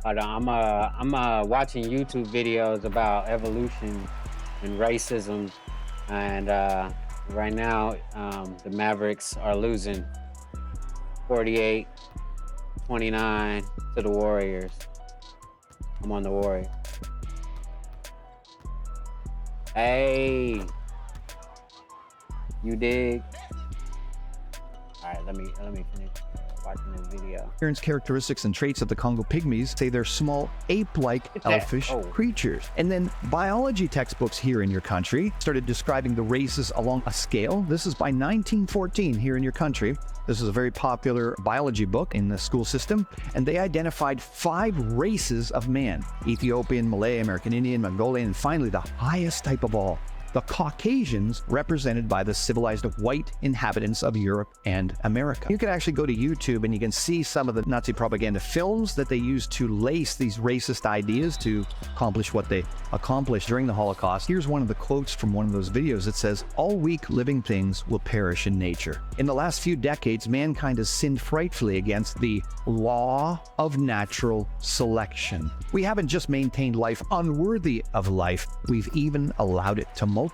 I'm watching YouTube videos about evolution and racism. And right now, the Mavericks are losing 48-29 to the Warriors. I'm on the Warriors. Hey, you dig? All right, let me finish watching this video. Appearance, characteristics, and traits of the Congo pygmies say they're small, ape-like, elfish creatures. And then biology textbooks here in your country started describing the races along a scale. This is by 1914 here in your country. This is a very popular biology book in the school system, and they identified 5 races of man: Ethiopian, Malay, American Indian, Mongolian, and finally the highest type of all, the Caucasians, represented by the civilized white inhabitants of Europe and America. You can actually go to YouTube and you can see some of the Nazi propaganda films that they used to lace these racist ideas to accomplish what they accomplished during the Holocaust. Here's one of the quotes from one of those videos. It says, "All weak living things will perish in nature. In the last few decades, mankind has sinned frightfully against the law of natural selection. We haven't just maintained life unworthy of life, we've even allowed it to multiply."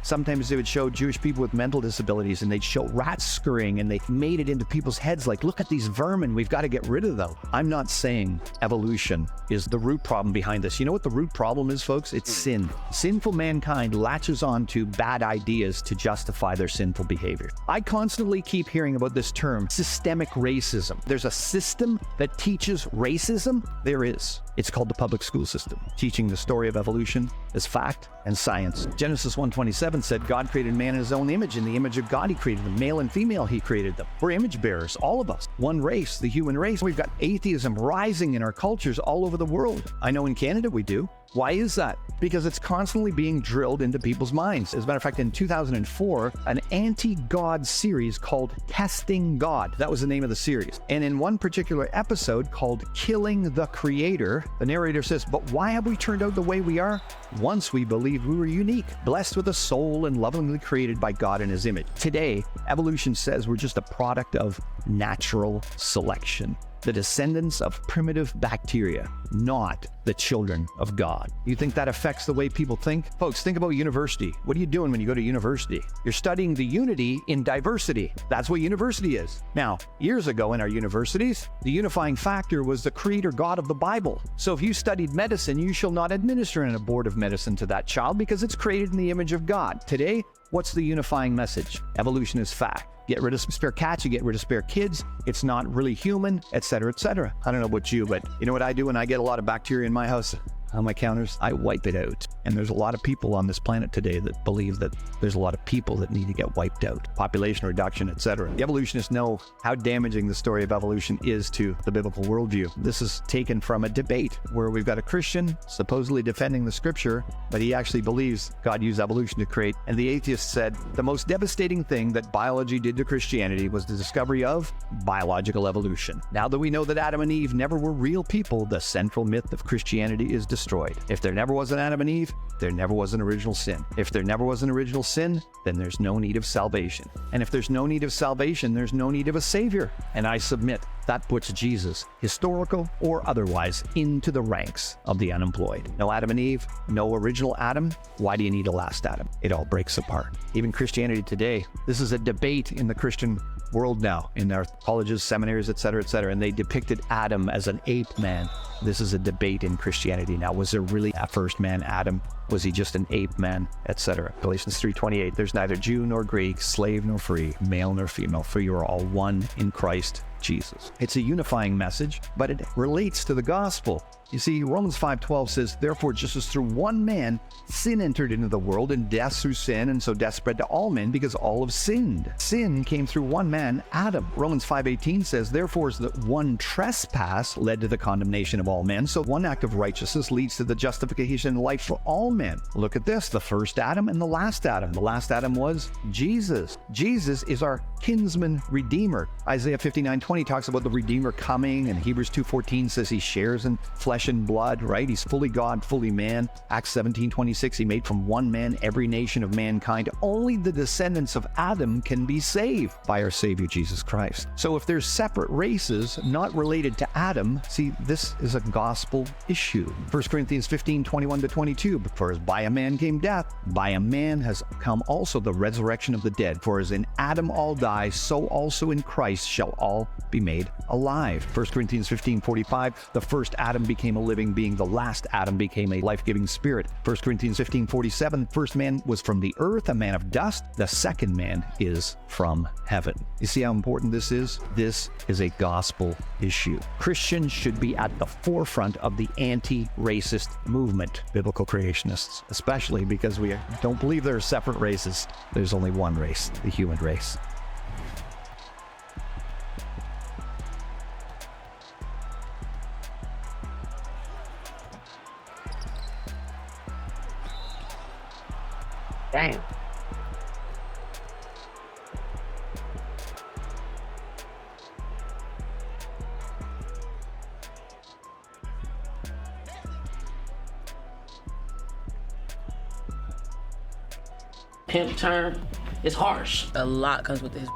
Sometimes they would show Jewish people with mental disabilities and they'd show rats scurrying, and they made it into people's heads like, look at these vermin, we've got to get rid of them. I'm not saying evolution is the root problem behind this. You know what the root problem is, folks? It's sin. Sinful mankind latches on to bad ideas to justify their sinful behavior. I constantly keep hearing about this term, systemic racism. There's a system that teaches racism? There is. It's called the public school system, teaching the story of evolution as fact and science. Genesis 1:27 said God created man in his own image. In the image of God he created them. Male and female he created them. We're image bearers, all of us. One race, the human race. We've got atheism rising in our cultures all over the world. I know in Canada we do. Why is that? Because it's constantly being drilled into people's minds. As a matter of fact, in 2004, an anti-God series called Testing God. That was the name of the series. And in one particular episode called Killing the Creator, the narrator says, but why have we turned out the way we are? Once we believed we were unique, blessed with a soul and lovingly created by God in his image. Today, evolution says we're just a product of natural selection, the descendants of primitive bacteria, not the children of God. You think that affects the way people think? Folks, think about university. What are you doing when you go to university? You're studying the unity in diversity. That's what university is. Now, years ago in our universities, the unifying factor was the creator God of the Bible. So if you studied medicine, you shall not administer an abortive medicine to that child because it's created in the image of God. Today, what's the unifying message? Evolution is fact. Get rid of spare cats, you get rid of spare kids. It's not really human, etc., etc. I don't know about you, but you know what I do when I get a lot of bacteria in my house? On my counters, I wipe it out. And there's a lot of people on this planet today that believe that there's a lot of people that need to get wiped out. Population reduction, etc. The evolutionists know how damaging the story of evolution is to the biblical worldview. This is taken from a debate where we've got a Christian supposedly defending the scripture, but he actually believes God used evolution to create. And the atheist said, the most devastating thing that biology did to Christianity was the discovery of biological evolution. Now that we know that Adam and Eve never were real people, the central myth of Christianity is destroyed. If there never was an Adam and Eve, there never was an original sin. If there never was an original sin, then there's no need of salvation. And if there's no need of salvation, there's no need of a savior. And I submit that puts Jesus, historical or otherwise, into the ranks of the unemployed. No Adam and Eve, no original Adam. Why do you need a last Adam? It all breaks apart. Even Christianity today, this is a debate in the Christian world now, in our colleges, seminaries, etc., etc., and they depicted Adam as an ape man. This is a debate in Christianity now. Was there really a first man, Adam? Was he just an ape man, etc.? Galatians 3:28, there's neither Jew nor Greek, slave nor free, male nor female, for you are all one in Christ Jesus. It's a unifying message, but it relates to the gospel. You see, Romans 5:12 says, therefore, just as through one man sin entered into the world, and death through sin, and so death spread to all men because all have sinned. Sin came through one man, Adam. Romans 5:18 says, therefore, as the one trespass led to the condemnation of all men, so one act of righteousness leads to the justification and life for all men. Look at this, the first Adam and the last Adam. The last Adam was Jesus. Jesus is our kinsman redeemer. Isaiah 59:20 talks about the Redeemer coming, and Hebrews 2:14 says he shares in flesh and blood, right? He's fully God, fully man. Acts 17:26, he made from one man every nation of mankind. Only the descendants of Adam can be saved by our Savior Jesus Christ. So if there's separate races not related to Adam, see, this is a gospel issue. 1 Corinthians 15:21-22, for as by a man came death, by a man has come also the resurrection of the dead. For as in Adam all die, so also in Christ shall all be made alive. 1 Corinthians 15:45, the first Adam became a living being, the last Adam became a life-giving spirit. 1 Corinthians 15:47, first man was from the earth, a man of dust. The second man is from heaven. You see how important this is? This is a gospel issue. Christians should be at the forefront of the anti-racist movement, biblical creationists, especially because we don't believe there are separate races. There's only one race, the human race. Damn. Pimp term is harsh. A lot comes with this.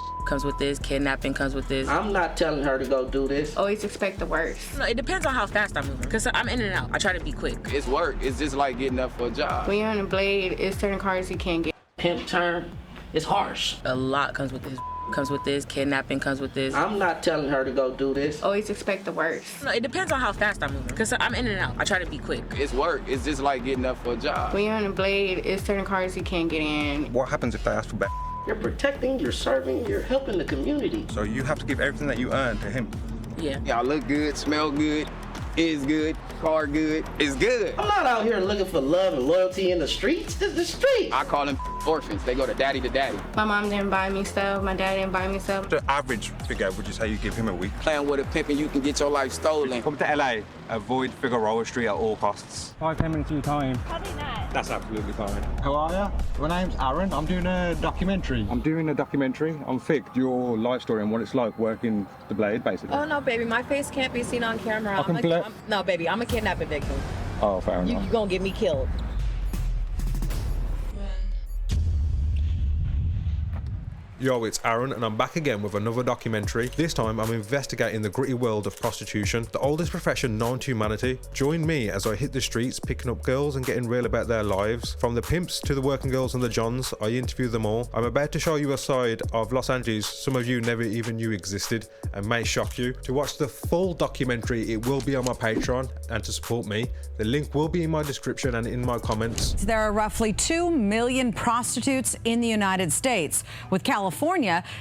Kidnapping comes with this. I'm not telling her to go do this. Always expect the worst. No, it depends on how fast I'm moving, because I'm in and out. I try to be quick. It's work. It's just like getting up for a job. When you're on a blade, it's certain cars you can't get. Pimp term is harsh. A lot comes with this. Kidnapping comes with this. I'm not telling her to go do this. Always expect the worst. No, it depends on how fast I'm moving, because I'm in and out. I try to be quick. It's work. It's just like getting up for a job. When you're on a blade, it's certain cars you can't get in. What happens if they ask for back? You're protecting, you're serving, you're helping the community. So you have to give everything that you earn to him. Yeah. Y'all look good, smell good, is good, car good. It's good. I'm not out here looking for love and loyalty in the streets. This is the streets. I call them orphans. They go to daddy to daddy. My mom didn't buy me stuff. My dad didn't buy me stuff. The average figure, would you say you give him a week? Playing with a pimp and you can get your life stolen. Come to LA, avoid Figueroa Street at all costs. 5-10 minutes of your time. Probably not. That's absolutely fine. How are you? My name's Aaron. I'm doing a documentary. I'm doing a documentary on Fig, your life story and what it's like working the blade, basically. Oh no, baby, my face can't be seen on camera. No, baby, I'm a kidnapping victim. Oh, fair enough. You gonna get me killed. Yo, it's Aaron and I'm back again with another documentary. This time I'm investigating the gritty world of prostitution, the oldest profession known to humanity. Join me as I hit the streets picking up girls and getting real about their lives. From the pimps to the working girls and the johns, I interview them all. I'm about to show you a side of Los Angeles some of you never even knew existed and may shock you. To watch the full documentary, it will be on my Patreon, and to support me, the link will be in my description and in my comments. There are roughly 2 million prostitutes in the United States, with California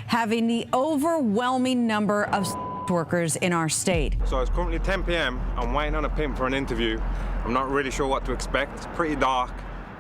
having the overwhelming number of workers in our state. So it's currently 10 p.m. I'm waiting on a pimp for an interview. I'm not really sure what to expect. It's pretty dark,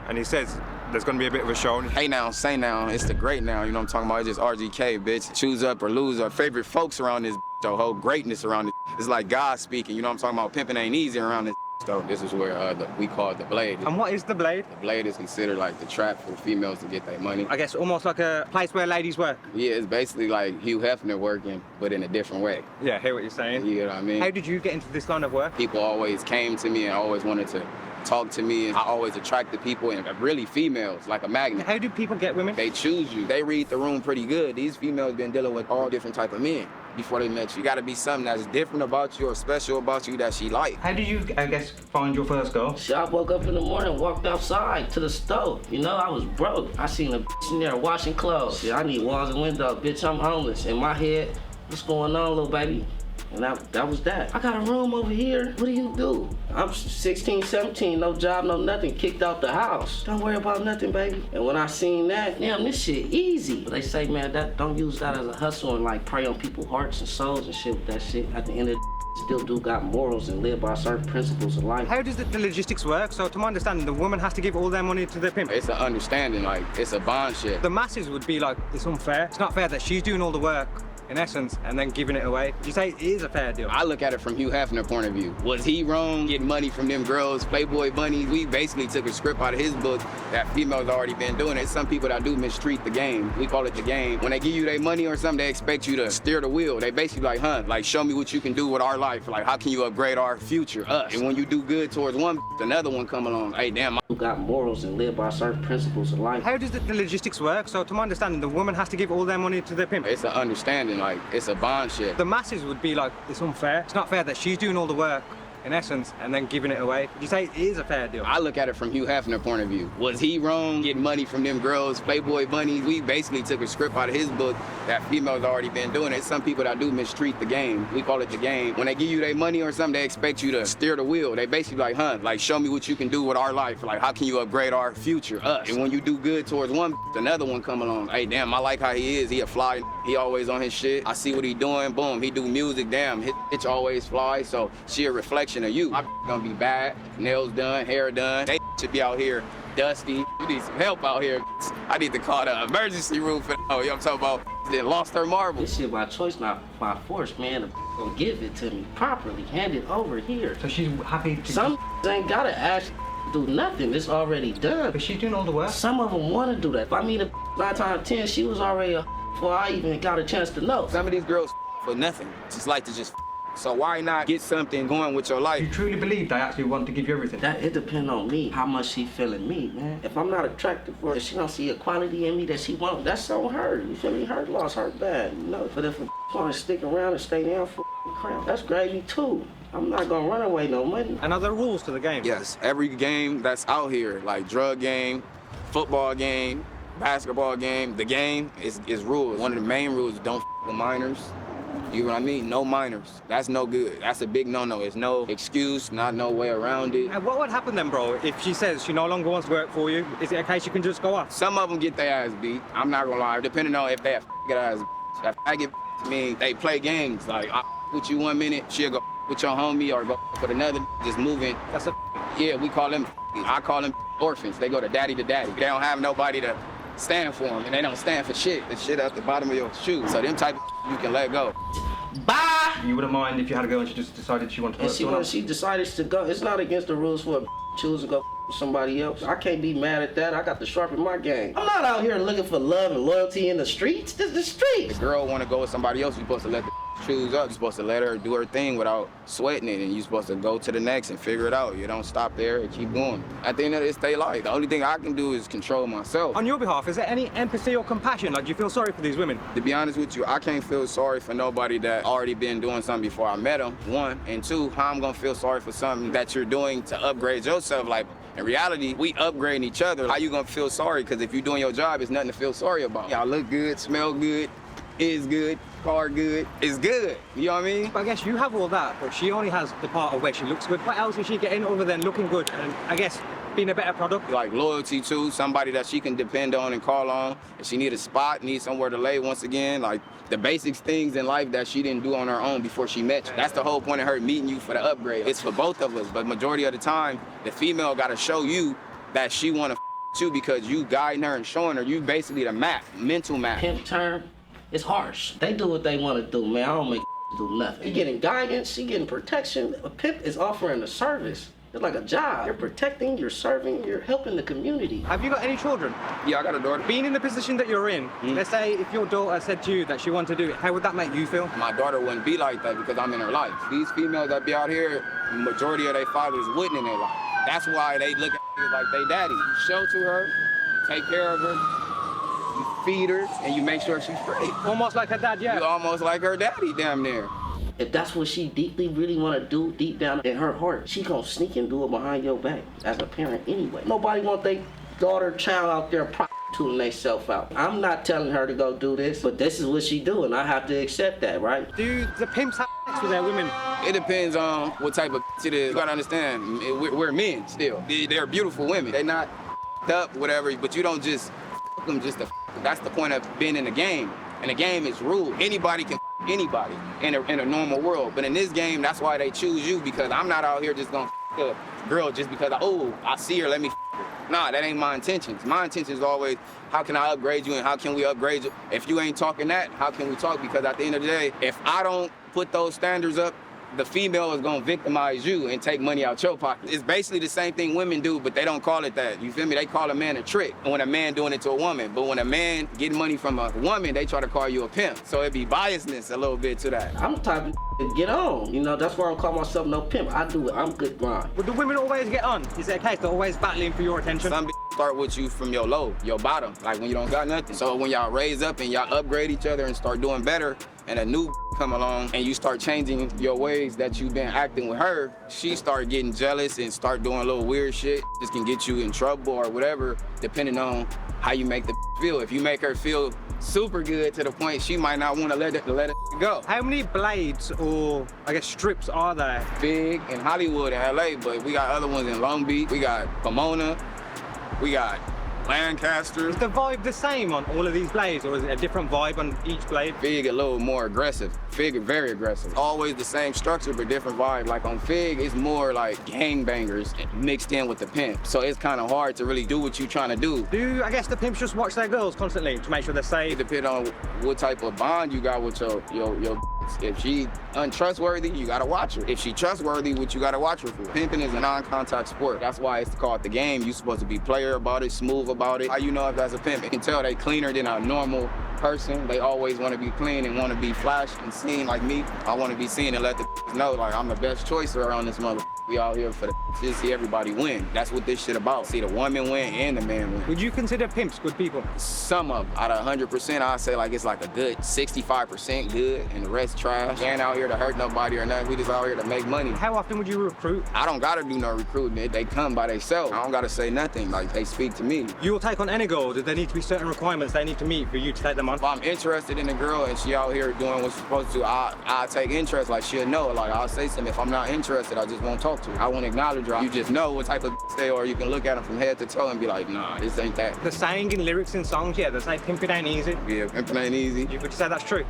and he says there's gonna be a bit of a show. Hey now, say now, it's the great now, you know what I'm talking about? It's just RGK, bitch. Choose up or lose. Our favorite folks around this, the whole greatness around this. It's like God speaking, you know what I'm talking about? Pimping ain't easy around this. So this is where we call it the blade. And what is the blade? The blade is considered like the trap for females to get their money. I guess almost like a place where ladies work. Yeah, it's basically like Hugh Hefner working, but in a different way. Yeah, I hear what you're saying. You know what I mean? How did you get into this line of work? People always came to me and always wanted to talk to me. I always attracted people, and really females, like a magnet. How do people get women? They choose you. They read the room pretty good. These females been dealing with all different type of men before they met you. You gotta be something that's different about you or special about you that she like. How did you, I guess, find your first girl? I woke up in the morning, walked outside to the stove. You know, I was broke. I seen a bitch in there washing clothes. Yeah, I need walls and windows. Bitch, I'm homeless. In my head, what's going on, little baby? And that was that. I got a room over here. What do you do? I'm 16, 17, no job, no nothing, kicked out the house. Don't worry about nothing, baby. And when I seen that, damn, this shit easy. But they say, man, that don't use that as a hustle and like prey on people's hearts and souls and shit with that shit. At the end of the still do got morals and live by certain principles of life. How does the logistics work? So to my understanding, the woman has to give all their money to the pimp. It's an understanding, like, it's a bond shit. The masses would be like, it's unfair. It's not fair that she's doing all the work, in essence, and then giving it away. Would you say it is a fair deal? I look at it from Hugh Hefner point of view. Was he wrong getting money from them girls, Playboy bunnies? We basically took a script out of his book that females already been doing it. Some people that do mistreat the game. We call it the game. When they give you their money or something, they expect you to steer the wheel. They basically like, like, show me what you can do with our life. Like, how can you upgrade our future, us? And when you do good towards one, another one come along. Hey, damn. Who got morals and live by certain principles of life. How does the logistics work? So to my understanding, the woman has to give all their money to the pimp. It's an understanding, like, it's a bond shit. The masses would be like, it's unfair. It's not fair that she's doing all the work, in essence, and then giving it away. Would you say it is a fair deal? I look at it from Hugh Hefner point of view. Was he wrong getting money from them girls, Playboy bunnies? We basically took a script out of his book that females already been doing it. Some people that do mistreat the game. We call it the game. When they give you their money or something, they expect you to steer the wheel. They basically like, like, show me what you can do with our life. Like, how can you upgrade our future, us? And when you do good towards one, another one come along. Hey, damn, I like how he is. He a fly. He always on his shit. I see what he doing. Boom, he do music. Damn, his bitch always fly. So she a reflection of you. My gonna be bad. Nails done, hair done. They should be out here dusty. You need some help out here. I need to call the emergency room for you know what I'm talking about. They lost her marble. This shit by choice, not by force, man. The gonna give it to me properly. Hand it over here. So she's happy to... Some ain't gotta ask do nothing. It's already done. But she's doing all the work? Some of them want to do that. If I mean, 9 times 10, she was already before I even got a chance to know. Some of these girls for nothing. Just like to just so why not get something going with your life? You truly believe they actually want to give you everything? That it depends on me, how much she feeling me, man. If I'm not attractive for her, if she don't see a quality in me that she wants, that's on her. You feel me? Her loss, her bad, you know. But if a want to stick around and stay down for crap, that's gravy too. I'm not gonna run away no money. And are there rules to the game? Yes, every game that's out here, like drug game, football game, basketball game, the game is rules. One of the main rules is don't f with minors. You know what I mean? No minors. That's no good. That's a big no-no. There's no excuse, not no way around it. And what would happen then, bro, if she says she no longer wants to work for you? Is it a case you can just go off? Some of them get their ass beat. I'm not gonna lie. Depending on if they have get ass beat. If I get mean, they play games. Like, I with you 1 minute, she'll go with your homie or go with another, just moving. That's a... Yeah, we call them, I call them orphans. They go to daddy to daddy. They don't have nobody to stand for them, and they don't stand for shit. The shit at the bottom of your shoe. So them type of you can let go. Bye! You wouldn't mind if you had a girl and she just decided she wanted to work? And she decided to go. It's not against the rules for a choose to go with somebody else. I can't be mad at that. I got to sharpen my game. I'm not out here looking for love and loyalty in the streets. This is the streets. The girl want to go with somebody else, you're supposed to let the choose up. You're supposed to let her do her thing without sweating it, and you're supposed to go to the next and figure it out. You don't stop there and keep going. At the end of it, it's their life. The only thing I can do is control myself. On your behalf, is there any empathy or compassion? Like, do you feel sorry for these women? To be honest with you, I can't feel sorry for nobody that already been doing something before I met them, 1. And 2, how I'm gonna feel sorry for something that you're doing to upgrade yourself. Like, in reality, we upgrading each other. How you gonna feel sorry? Because if you're doing your job, it's nothing to feel sorry about. Y'all look good, smell good, is good, car good, it's good. You know what I mean? But I guess you have all that, but she only has the part of where she looks good. What else is she getting other than looking good and, I guess, being a better product? Like loyalty too, somebody that she can depend on and call on. If she need a spot, need somewhere to lay once again, like the basic things in life that she didn't do on her own before she met you. That's the whole point of her meeting you for the upgrade. It's for both of us, but majority of the time, the female gotta show you that she wanna you because you guiding her and showing her. You basically the map, mental map. Pimp term, it's harsh. They do what they want to do, man. I don't make do nothing. You're getting guidance, she getting protection. A pimp is offering a service. It's like a job. You're protecting, you're serving, you're helping the community. Have you got any children? Yeah, I got a daughter. Being in the position that you're in, let's say if your daughter said to you that she wanted to do it, how would that make you feel? My daughter wouldn't be like that because I'm in her life. These females that be out here, majority of their fathers wouldn't in their life. That's why they look at her like they daddy. You shelter her, you take care of her, you feed her, and you make sure she's free. Almost like her dad, yeah. You almost like her daddy, damn near. If that's what she deeply really want to do deep down in her heart, she gonna sneak and do it behind your back as a parent anyway. Nobody want their daughter, child out there prostituting themselves out. I'm not telling her to go do this, but this is what she do, and I have to accept that, right? Do the pimps have with their women? It depends on what type of it is. You gotta understand, we're men still. They're beautiful women. They're not up, whatever, but you don't just them just to. That's the point of being in the game. And the game is rule. Anybody can anybody in a normal world. But in this game, that's why they choose you, because I'm not out here just gonna a girl just because I see her, let me her. Nah, that ain't my intentions. My intentions is always, how can I upgrade you and how can we upgrade you? If you ain't talking that, how can we talk? Because at the end of the day, if I don't put those standards up, the female is gonna victimize you and take money out your pocket. It's basically the same thing women do, but they don't call it that. You feel me? They call a man a trick when a man doing it to a woman. But when a man getting money from a woman, they try to call you a pimp. So it be biasness a little bit to that. I'm the type of to get on. You know, that's why I don't call myself no pimp. I do it. I'm good grind. But do women always get on? Is it a case they're always battling for your attention? Some start with you from your low, your bottom, like when you don't got nothing. So when y'all raise up and y'all upgrade each other and start doing better, and a new come along and you start changing your ways that you've been acting with her, she start getting jealous and start doing a little weird shit. This can get you in trouble or whatever, depending on how you make the feel. If you make her feel super good to the point she might not want to let it go. How many blades or, I guess, strips are there? Big in Hollywood and LA, but we got other ones in Long Beach. We got Pomona. We got Lancaster. Is the vibe the same on all of these blades, or is it a different vibe on each blade? Fig a little more aggressive. Fig very aggressive. Always the same structure, but different vibe. Like on Fig, it's more like gangbangers mixed in with the pimp. So it's kind of hard to really do what you're trying to do. Do, I guess, the pimps just watch their girls constantly to make sure they're safe? It depends on what type of bond you got with your if she untrustworthy, you gotta watch her. If she trustworthy, what you gotta watch her for? Pimping is a non-contact sport. That's why it's called the game. You're supposed to be player about it, smooth about it. How you know if that's a pimp? You can tell they cleaner than a normal person. They always want to be clean and want to be flashed and seen like me. I want to be seen and let the know like I'm the best choice around this mother. We all here for to see everybody win. That's what this shit about. See the woman win and the man win. Would you consider pimps good people? Some of them. Out of 100%, I'd say like it's like a good 65% good and the rest trash. We ain't out here to hurt nobody or nothing. We just out here to make money. How often would you recruit? I don't gotta do no recruiting. They come by themselves. I don't gotta say nothing. Like they speak to me. You will take on any girl. Does there need to be certain requirements they need to meet for you to take them on? If I'm interested in a girl and she out here doing what she's supposed to, I take interest. Like she'll know. Like I'll say something. If I'm not interested, I just won't talk to her. I won't acknowledge her. You just know what type of they are. You can look at them from head to toe and be like, nah, this ain't that. The saying in lyrics and songs, yeah, they say pimping ain't easy. Yeah, pimping ain't easy. You could say that's true.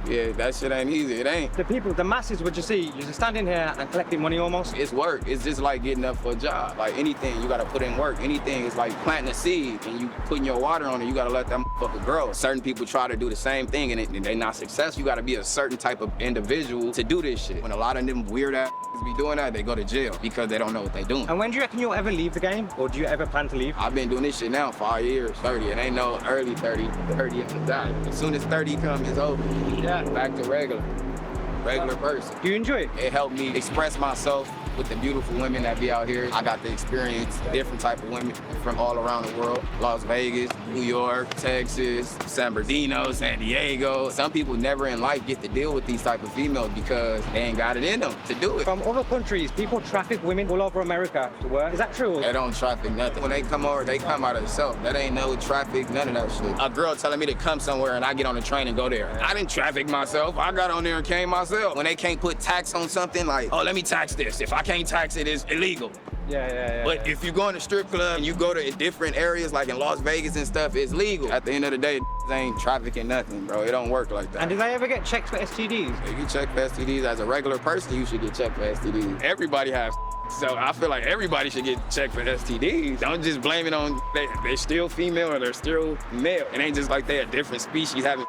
Yeah, that shit ain't easy. It ain't. The people, the masses, what you see, you're just standing here and collecting money almost. It's work. It's just like getting up for a job. Like anything, you gotta put in work. Anything is like planting a seed and you putting your water on it. You gotta let that motherfucker grow. Certain people try to do the same thing and they're not successful. You gotta be a certain type of individual to do this shit. When a lot of them weird ass be doing that, they go to jail because they don't know what they're doing. And when do you reckon you'll ever leave the game, or do you ever plan to leave? I've been doing this shit now 5 years, 30. It ain't no early 30 after that. As soon as 30 comes, it's over. Yeah. Back to regular person. Do you enjoy it? It helped me express myself with the beautiful women that be out here. I got to experience different type of women from all around the world. Las Vegas, New York, Texas, San Bernardino, San Diego. Some people never in life get to deal with these type of females because they ain't got it in them to do it. From other countries, people traffic women all over America to work. Is that true? They don't traffic nothing. When they come over, they come out of themselves. That ain't no traffic, none of that shit. A girl telling me to come somewhere and I get on the train and go there. I didn't traffic myself. I got on there and came myself. When they can't put tax on something like, oh, let me tax this. If I can't tax it, it's illegal. Yeah. But if you go in a strip club and you go to different areas like in Las Vegas and stuff, it's legal. At the end of the day, they ain't trafficking nothing, bro. It don't work like that. And do they ever get checked for STDs? If you check for STDs as a regular person, you should get checked for STDs. Everybody has. So I feel like everybody should get checked for STDs. Don't just blame it on they're still female or they're still male. It ain't just like they're a different species having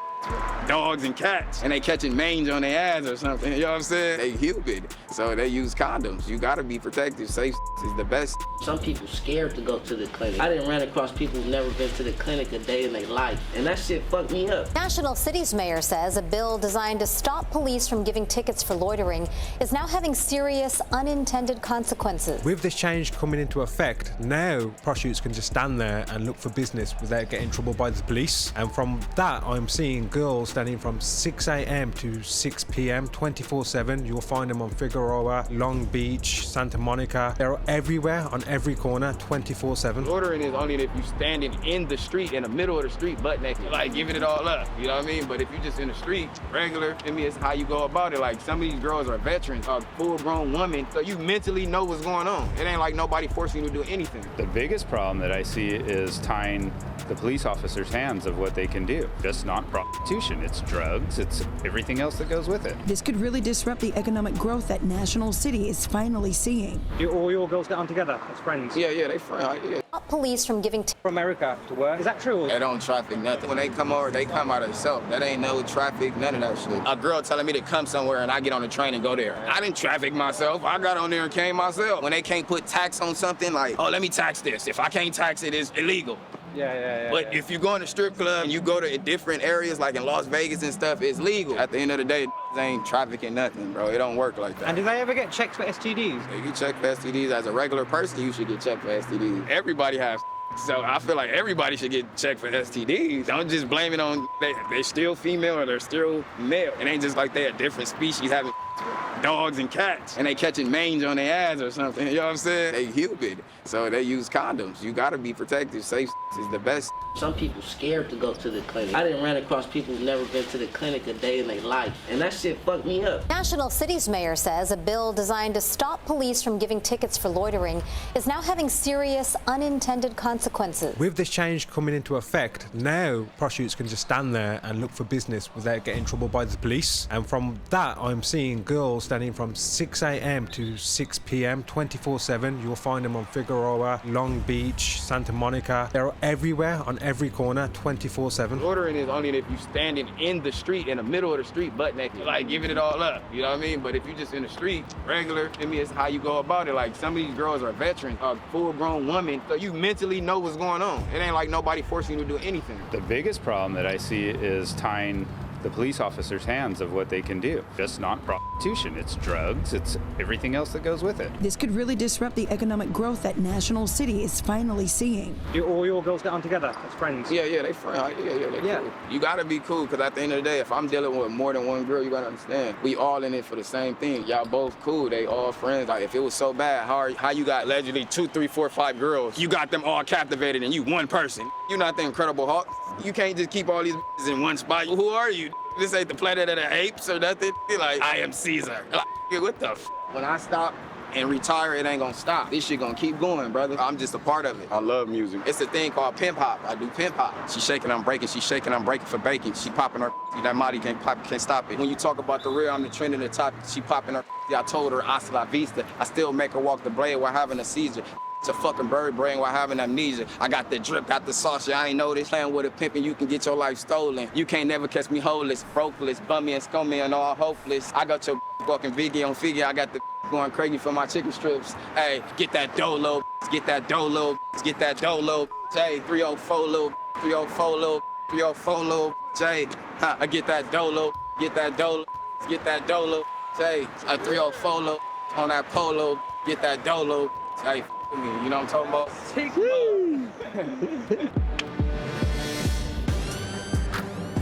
dogs and cats and they catching mange on their ass or something. You know what I'm saying? They human, so they use condoms. You gotta be protected. Safe is the best. Some people scared to go to the clinic. I didn't run across people who've never been to the clinic a day in their life, and that shit fucked me up. National City's mayor says a bill designed to stop police from giving tickets for loitering is now having serious unintended consequences. With this change coming into effect, now prostitutes can just stand there and look for business without getting in trouble by the police. And from that, I'm seeing girls standing from 6 a.m. to 6 p.m. 24/7. You'll find them on Figueroa, Long Beach, Santa Monica. They're everywhere on every corner 24/7. Loitering is only if you standing in the street, in the middle of the street, butt naked, like giving it all up. You know what I mean? But if you just in the street, regular, I mean, it's how you go about it. Like some of these girls are veterans, a full-grown woman, so you mentally know what's going on. It ain't like nobody forcing you to do anything. The biggest problem that I see is tying the police officers' hands of what they can do. Just not prostitution, it's drugs, it's everything else that goes with it. This could really disrupt the economic growth that National City is finally seeing. Do all your girls get on together as friends? Yeah, they friends. Yeah. Stop police from giving from America to work. Is that true? They don't traffic nothing. When they come over, they come out of themselves. That ain't no traffic, none of that shit. A girl telling me to come somewhere and I get on the train and go there. I didn't traffic myself. I got on there and came myself. When they can't put tax on something, like, oh, let me tax this. If I can't tax it, it's illegal. Yeah. But if you go in a strip club and you go to different areas, like in Las Vegas and stuff, it's legal. At the end of the day, they ain't trafficking nothing, bro. It don't work like that. And do they ever get checked for STDs? If you check for STDs as a regular person, you should get checked for STDs. Everybody has. So I feel like everybody should get checked for STDs. Don't just blame it on they're still female or they're still male. It ain't just like they're a different species having dogs and cats and they catching mange on their ass or something. You know what I'm saying? They humid, so they use condoms. You gotta be protected. Safe is the best. Some people scared to go to the clinic. I didn't run across people who've never been to the clinic a day in their life, and that shit fucked me up. National City's mayor says a bill designed to stop police from giving tickets for loitering is now having serious unintended consequences. With this change coming into effect, now prostitutes can just stand there and look for business without getting in trouble by the police. And from that, I'm seeing girls standing from 6 a.m. to 6 p.m. 24/7. You'll find them on Figueroa, Long Beach, Santa Monica. They're everywhere on every corner 24/7. Loitering is only if you standing in the street, in the middle of the street, butt naked, like giving it all up. You know what I mean? But if you just in the street, regular, I mean, it's how you go about it. Like some of these girls are veterans, a full-grown woman, so you mentally know what's going on. It ain't like nobody forcing you to do anything. The biggest problem that I see is tying the police officers' hands of what they can do. Just not prostitution, it's drugs, it's everything else that goes with it. This could really disrupt the economic growth that National City is finally seeing. Do all your girls get on together as friends? Yeah, they friends. Yeah. Cool. You gotta be cool, because at the end of the day, if I'm dealing with more than one girl, you gotta understand, we all in it for the same thing. Y'all both cool, they all friends. Like, if it was so bad, how you got allegedly 2, 3, 4, 5 girls, you got them all captivated and you one person. You're not the Incredible Hulk. You can't just keep all these in one spot. Who are you? This ain't the Planet of the Apes or nothing. Like, I am Caesar. Like, what the f? When I stop and retire, it ain't gonna stop. This shit gonna keep going, brother. I'm just a part of it. I love music. It's a thing called pimp hop. I do pimp hop. She shaking, I'm breaking. She shaking, I'm breaking for bacon. She popping her. That Marty can't stop it. When you talk about the real, I'm the trend in the top. She popping her. I told her hasta la vista. I still make her walk the blade while having a seizure. It's a fucking bird brain while having amnesia. I got the drip, got the sauce, I ain't know this. Playing with a pimp and you can get your life stolen. You can't never catch me holeless, brokeless, bummy and scummy and all hopeless. I got your fucking Viggy on figure, I got the going crazy for my chicken strips. Hey, get that dough, little get that dough, little get that dough, little Hey, 304, little 304, little 304, little J. I get that dough, little get that dough, get that dough, little J. A 304, little on that polo, get that dough, little Hey. You know what I'm talking about?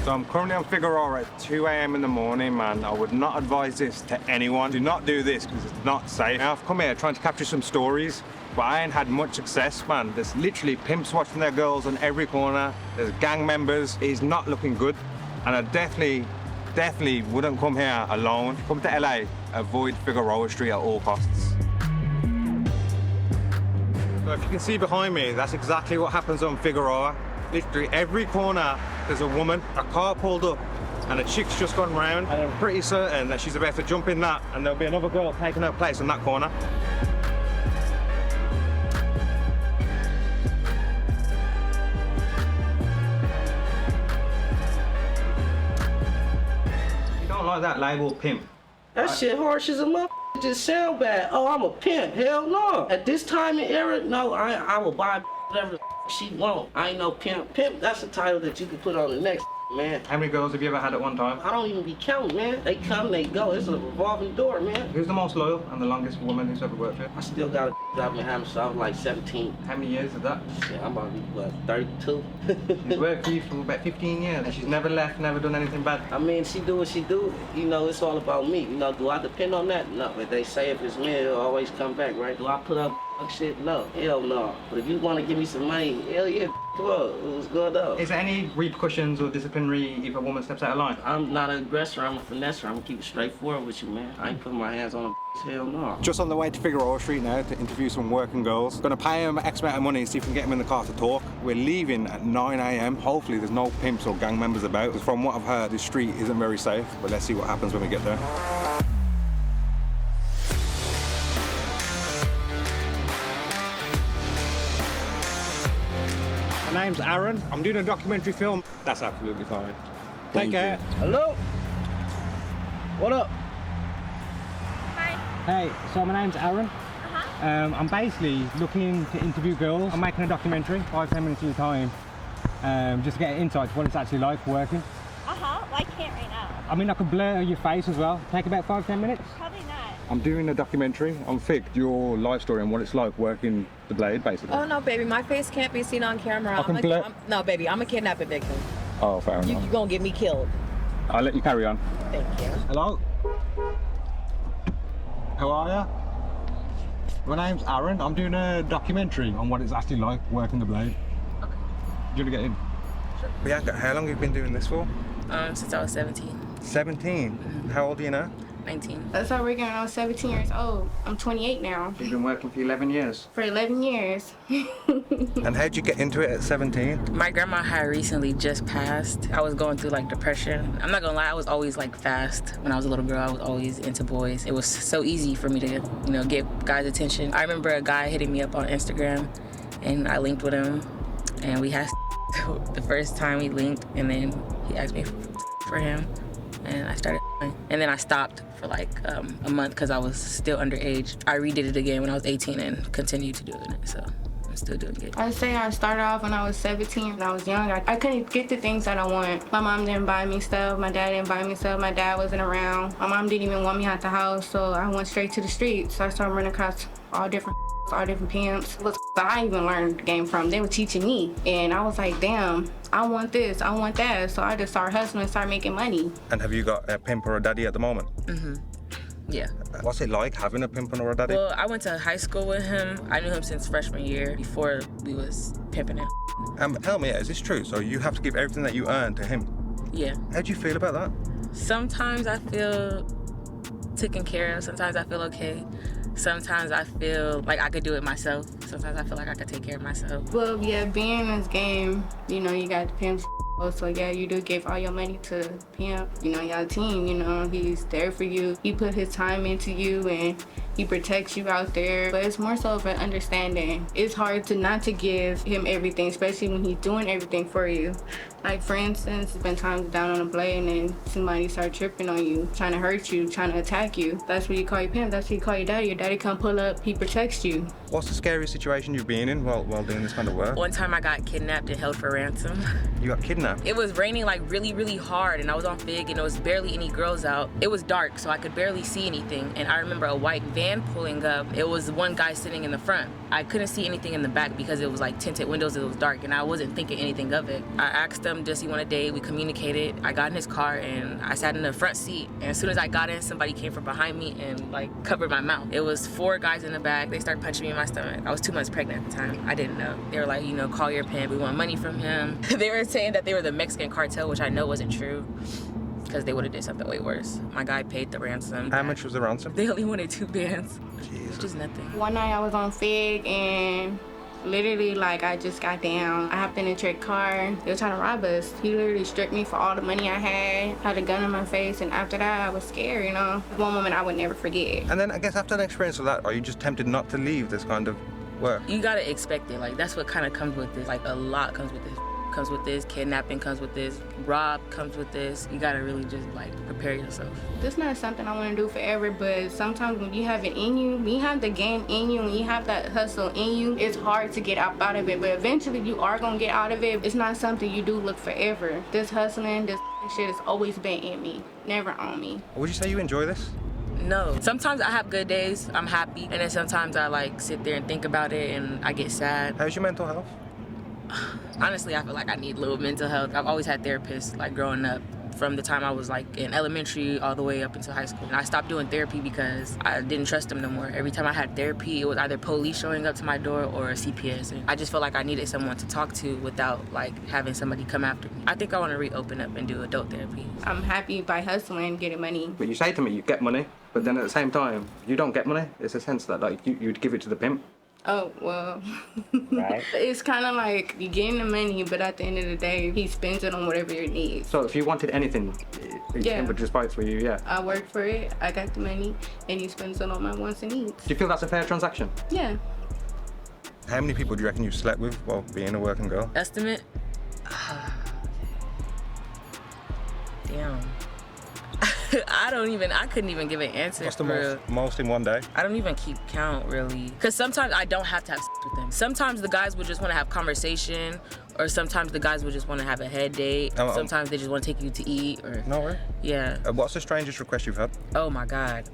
So I'm currently on Figueroa at 2 a.m. in the morning, man. I would not advise this to anyone. Do not do this because it's not safe. Now, I've come here trying to capture some stories, but I ain't had much success, man. There's literally pimps watching their girls on every corner. There's gang members. It's not looking good. And I definitely wouldn't come here alone. Come to LA, avoid Figueroa Street at all costs. So if you can see behind me, that's exactly what happens on Figueroa. Literally every corner, there's a woman, a car pulled up, and a chick's just gone round, and I'm pretty certain that she's about to jump in that, and there'll be another girl taking her place in that corner. You don't like that label pimp? That shit harsh as a mother. It just sound bad. Oh, I'm a pimp. Hell no. At this time and era, no, I will buy whatever she want. I ain't no pimp. Pimp, that's a title that you can put on the next. man. How many girls have you ever had at one time? I don't even be counting, man. They come, they go. It's a revolving door, man. Who's the most loyal and the longest woman who's ever worked with? I still got a I've been having since I was like 17. How many years is that? Shit, I'm about to be, what, 32? She's worked for you for about 15 years and she's never left, never done anything bad. I mean, she do what she do. You know, it's all about me. You know, do I depend on that? No. But they say if it's me, it'll always come back, right? Do I put up shit? No. Hell no. But if you want to give me some money, hell yeah, come on. What's going on? Is there any repercussions or disciplinary if a woman steps out of line? I'm not an aggressor. I'm a finesser. I'm going to keep it straightforward with you, man. I ain't putting my hands on a hell no. Just on the way to Figueroa Street now to interview some working girls. Gonna pay them X amount of money and see if we can get them in the car to talk. We're leaving at 9 a.m. Hopefully there's no pimps or gang members about. From what I've heard, this street isn't very safe, but let's see what happens when we get there. My name's Aaron. I'm doing a documentary film. That's absolutely fine. Take care. Hello? What up? Hey, so my name's Aaron. I'm basically looking to interview girls. I'm making a documentary, 5-10 minutes of your time, just to get insight to what it's actually like working. Well, I can't right now. I mean, I could blur your face as well. Take about 5-10 minutes. Probably not. I'm doing a documentary on Fig, your life story and what it's like working the blade, basically. Oh no, baby, my face can't be seen on camera. No, baby, I'm a kidnapping victim. Oh, fair enough. You're gonna get me killed. I'll let you carry on. Thank you. Hello? How are you? My name's Aaron. I'm doing a documentary on what it's actually like working the blade. Okay. Do you want to get in? Sure. Bianca, how long have you been doing this for? Since I was 17. 17? How old are you now? 19. I started working when I was 17 years old. I'm 28 now. You've been working for 11 years? For 11 years. And how'd you get into it at 17? My grandma had recently just passed. I was going through like depression. I'm not gonna lie, I was always like fast. When I was a little girl, I was always into boys. It was so easy for me to, get guys' attention. I remember a guy hitting me up on Instagram and I linked with him and we had the first time we linked and then he asked me for him and I started and then I stopped for like a month because I was still underage. I redid it again when I was 18 and continued to do it, so I'm still doing it. I'd say I started off when I was 17. When I was young, I couldn't get the things that I want. My mom didn't buy me stuff. My dad didn't buy me stuff. My dad wasn't around. My mom didn't even want me out the house, so I went straight to the streets. So I started running across all different pimps. What I even learned the game from, they were teaching me. And I was like, damn, I want this, I want that. So I just started hustling and started making money. And have you got a pimp or a daddy at the moment? Mm-hmm. Yeah. What's it like having a pimp or a daddy? Well, I went to high school with him. I knew him since freshman year, before we was pimping him. Tell me, is this true? So you have to give everything that you earn to him? Yeah. How do you feel about that? Sometimes I feel taken care of. Sometimes I feel okay. Sometimes I feel like I could do it myself. Sometimes I feel like I could take care of myself. Well, yeah, being in this game, you got the pimps. So yeah, you do give all your money to pimp. Y'all team, he's there for you. He put his time into you and he protects you out there. But it's more so of an understanding. It's hard to not to give him everything, especially when he's doing everything for you. Like for instance, there's been times down on a blade and then somebody start tripping on you, trying to hurt you, trying to attack you. That's what you call your pimp, that's what you call your daddy. Your daddy come pull up, he protects you. What's the scariest situation you've been in while doing this kind of work? One time I got kidnapped and held for ransom. You got kidnapped? It was raining like really, really hard and I was on Fig and there was barely any girls out. It was dark, so I could barely see anything. And I remember a white van pulling up. It was one guy sitting in the front. I couldn't see anything in the back because it was like tinted windows, it was dark and I wasn't thinking anything of it. I asked him, does he want a date? We communicated. I got in his car and I sat in the front seat. And as soon as I got in, somebody came from behind me and like covered my mouth. It was 4 guys in the back. They started punching me in my stomach. I was 2 months pregnant at the time. I didn't know. They were like, call your pimp. We want money from him. They were saying that they were the Mexican cartel, which I know wasn't true because they would have did something way worse. My guy paid the ransom. How much was the ransom? They only wanted 2 bands. Which is nothing. One night I was on Fig and literally, I just got down. I hopped in a trick car. They were trying to rob us. He literally stripped me for all the money I had a gun in my face, and after that, I was scared, One moment I would never forget. And then I guess after an experience like that, are you just tempted not to leave this kind of work? You gotta expect it. That's what kind of comes with this. A lot comes with this. comes with this, kidnapping comes with this, rob comes with this. You gotta really just like prepare yourself. This is not something I want to do forever, but sometimes when you have it in you, when you have the game in you, when you have that hustle in you, it's hard to get out of it, but eventually you are gonna get out of it. It's not something you do look forever. This hustling, this shit has always been in me, never on me. Would you say you enjoy this? No. Sometimes I have good days, I'm happy, and then sometimes I like sit there and think about it and I get sad. How's your mental health? Honestly, I feel like I need a little mental health. I've always had therapists like growing up, from the time I was like in elementary all the way up into high school. And I stopped doing therapy because I didn't trust them no more. Every time I had therapy, it was either police showing up to my door or a CPS. And I just felt like I needed someone to talk to without like having somebody come after me. I think I want to reopen up and do adult therapy. I'm happy by hustling, getting money. But you say to me you get money, but then at the same time, you don't get money. It's a sense that like you'd give it to the pimp. Oh, well, Right. It's kind of like you getting the money, but at the end of the day, he spends it on whatever your needs. So if you wanted anything, the Yeah. pimp would just buy it for you, yeah. I work for it, I got the money, and he spends it on my wants and needs. Do you feel that's a fair transaction? Yeah. How many people do you reckon you've slept with while being a working girl? Estimate? Damn. I couldn't even give an answer. What's the most in one day? I don't even keep count, really. Because sometimes I don't have to have sex with them. Sometimes the guys would just want to have conversation, or sometimes the guys would just want to have a head date. Sometimes they just want to take you to eat, or... No way? Yeah. What's the strangest request you've had? Oh my God.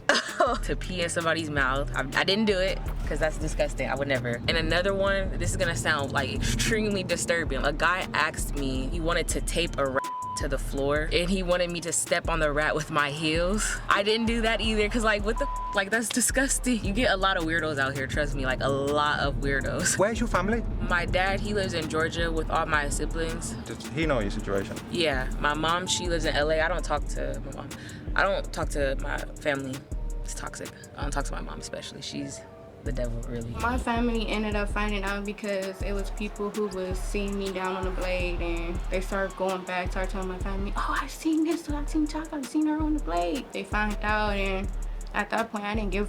To pee in somebody's mouth. I didn't do it, because that's disgusting. I would never. And another one, this is gonna sound like extremely disturbing. A guy asked me, he wanted to tape a rat to the floor, and he wanted me to step on the rat with my heels. I didn't do that either, because like, what the like, that's disgusting. You get a lot of weirdos out here, trust me, like a lot of weirdos. Where's your family? My dad, he lives in Georgia with all my siblings. Does he know your situation? Yeah, my mom, she lives in LA. I don't talk to my mom. I don't talk to my family. It's toxic. I don't talk to my mom especially. She's the devil, really. My family ended up finding out because it was people who was seeing me down on the blade, and they started going back, started telling my family, oh, I seen this, I seen Chaka, I seen her on the blade. They found out, and at that point, I didn't give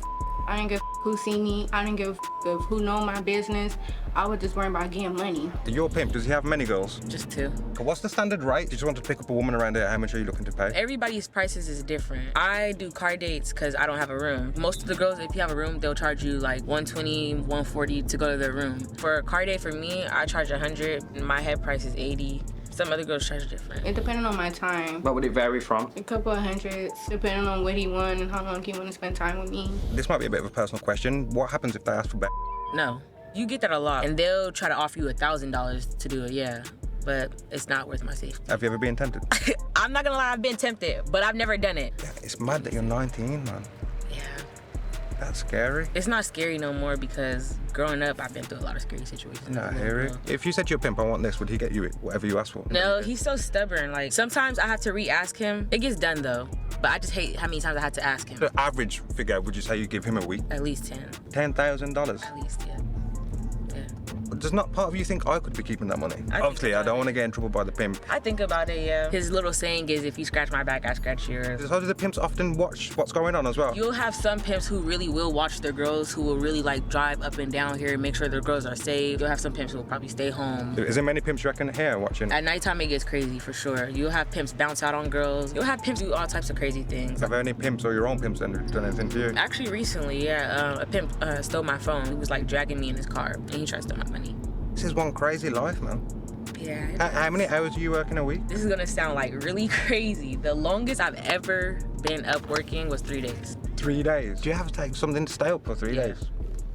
who see me. I didn't give of who know my business. I was just worrying about getting money. Your pimp, does he have many girls? Just 2. What's the standard rate? You just want to pick up a woman around here, how much are you looking to pay? Everybody's prices is different. I do car dates because I don't have a room. Most of the girls, if you have a room, they'll charge you like $120, $140 to go to their room. For a car date for me, I charge $100, and my head price is $80. Some other girls charge different. It depended on my time. What would it vary from? A couple of hundreds, depending on what he won and how long he want to spend time with me. This might be a bit of a personal question. What happens if they ask for No. You get that a lot, and they'll try to offer you $1,000 to do it, yeah. But it's not worth my safety. Have you ever been tempted? I'm not gonna lie, I've been tempted, but I've never done it. Yeah, it's mad that you're 19, man. Yeah. That's scary. It's not scary no more because growing up, I've been through a lot of scary situations. Nah, I hear it. If you said to your pimp, I want this, would he get you whatever you asked for? No, he's so stubborn. Like, sometimes I have to re-ask him. It gets done, though. But I just hate how many times I had to ask him. The average figure, would you say you give him a week? At least 10. $10,000? At least, yeah. Does not part of you think I could be keeping that money? Obviously, I don't want to get in trouble by the pimp. I think about it, yeah. His little saying is, if you scratch my back, I scratch yours. So do the pimps often watch what's going on as well? You'll have some pimps who really will watch their girls, who will really like drive up and down here and make sure their girls are safe. You'll have some pimps who will probably stay home. Is there many pimps you reckon here watching? At nighttime, it gets crazy for sure. You'll have pimps bounce out on girls. You'll have pimps do all types of crazy things. Have any pimps or your own pimps done anything to you? Actually, recently, yeah, a pimp stole my phone. He was like dragging me in his car, and he tried to steal my money. This is one crazy life, man. Yeah. How many hours do you work in a week? This is gonna sound like really crazy. The longest I've ever been up working was 3 days. 3 days? Do you have to take something to stay up for 3 days?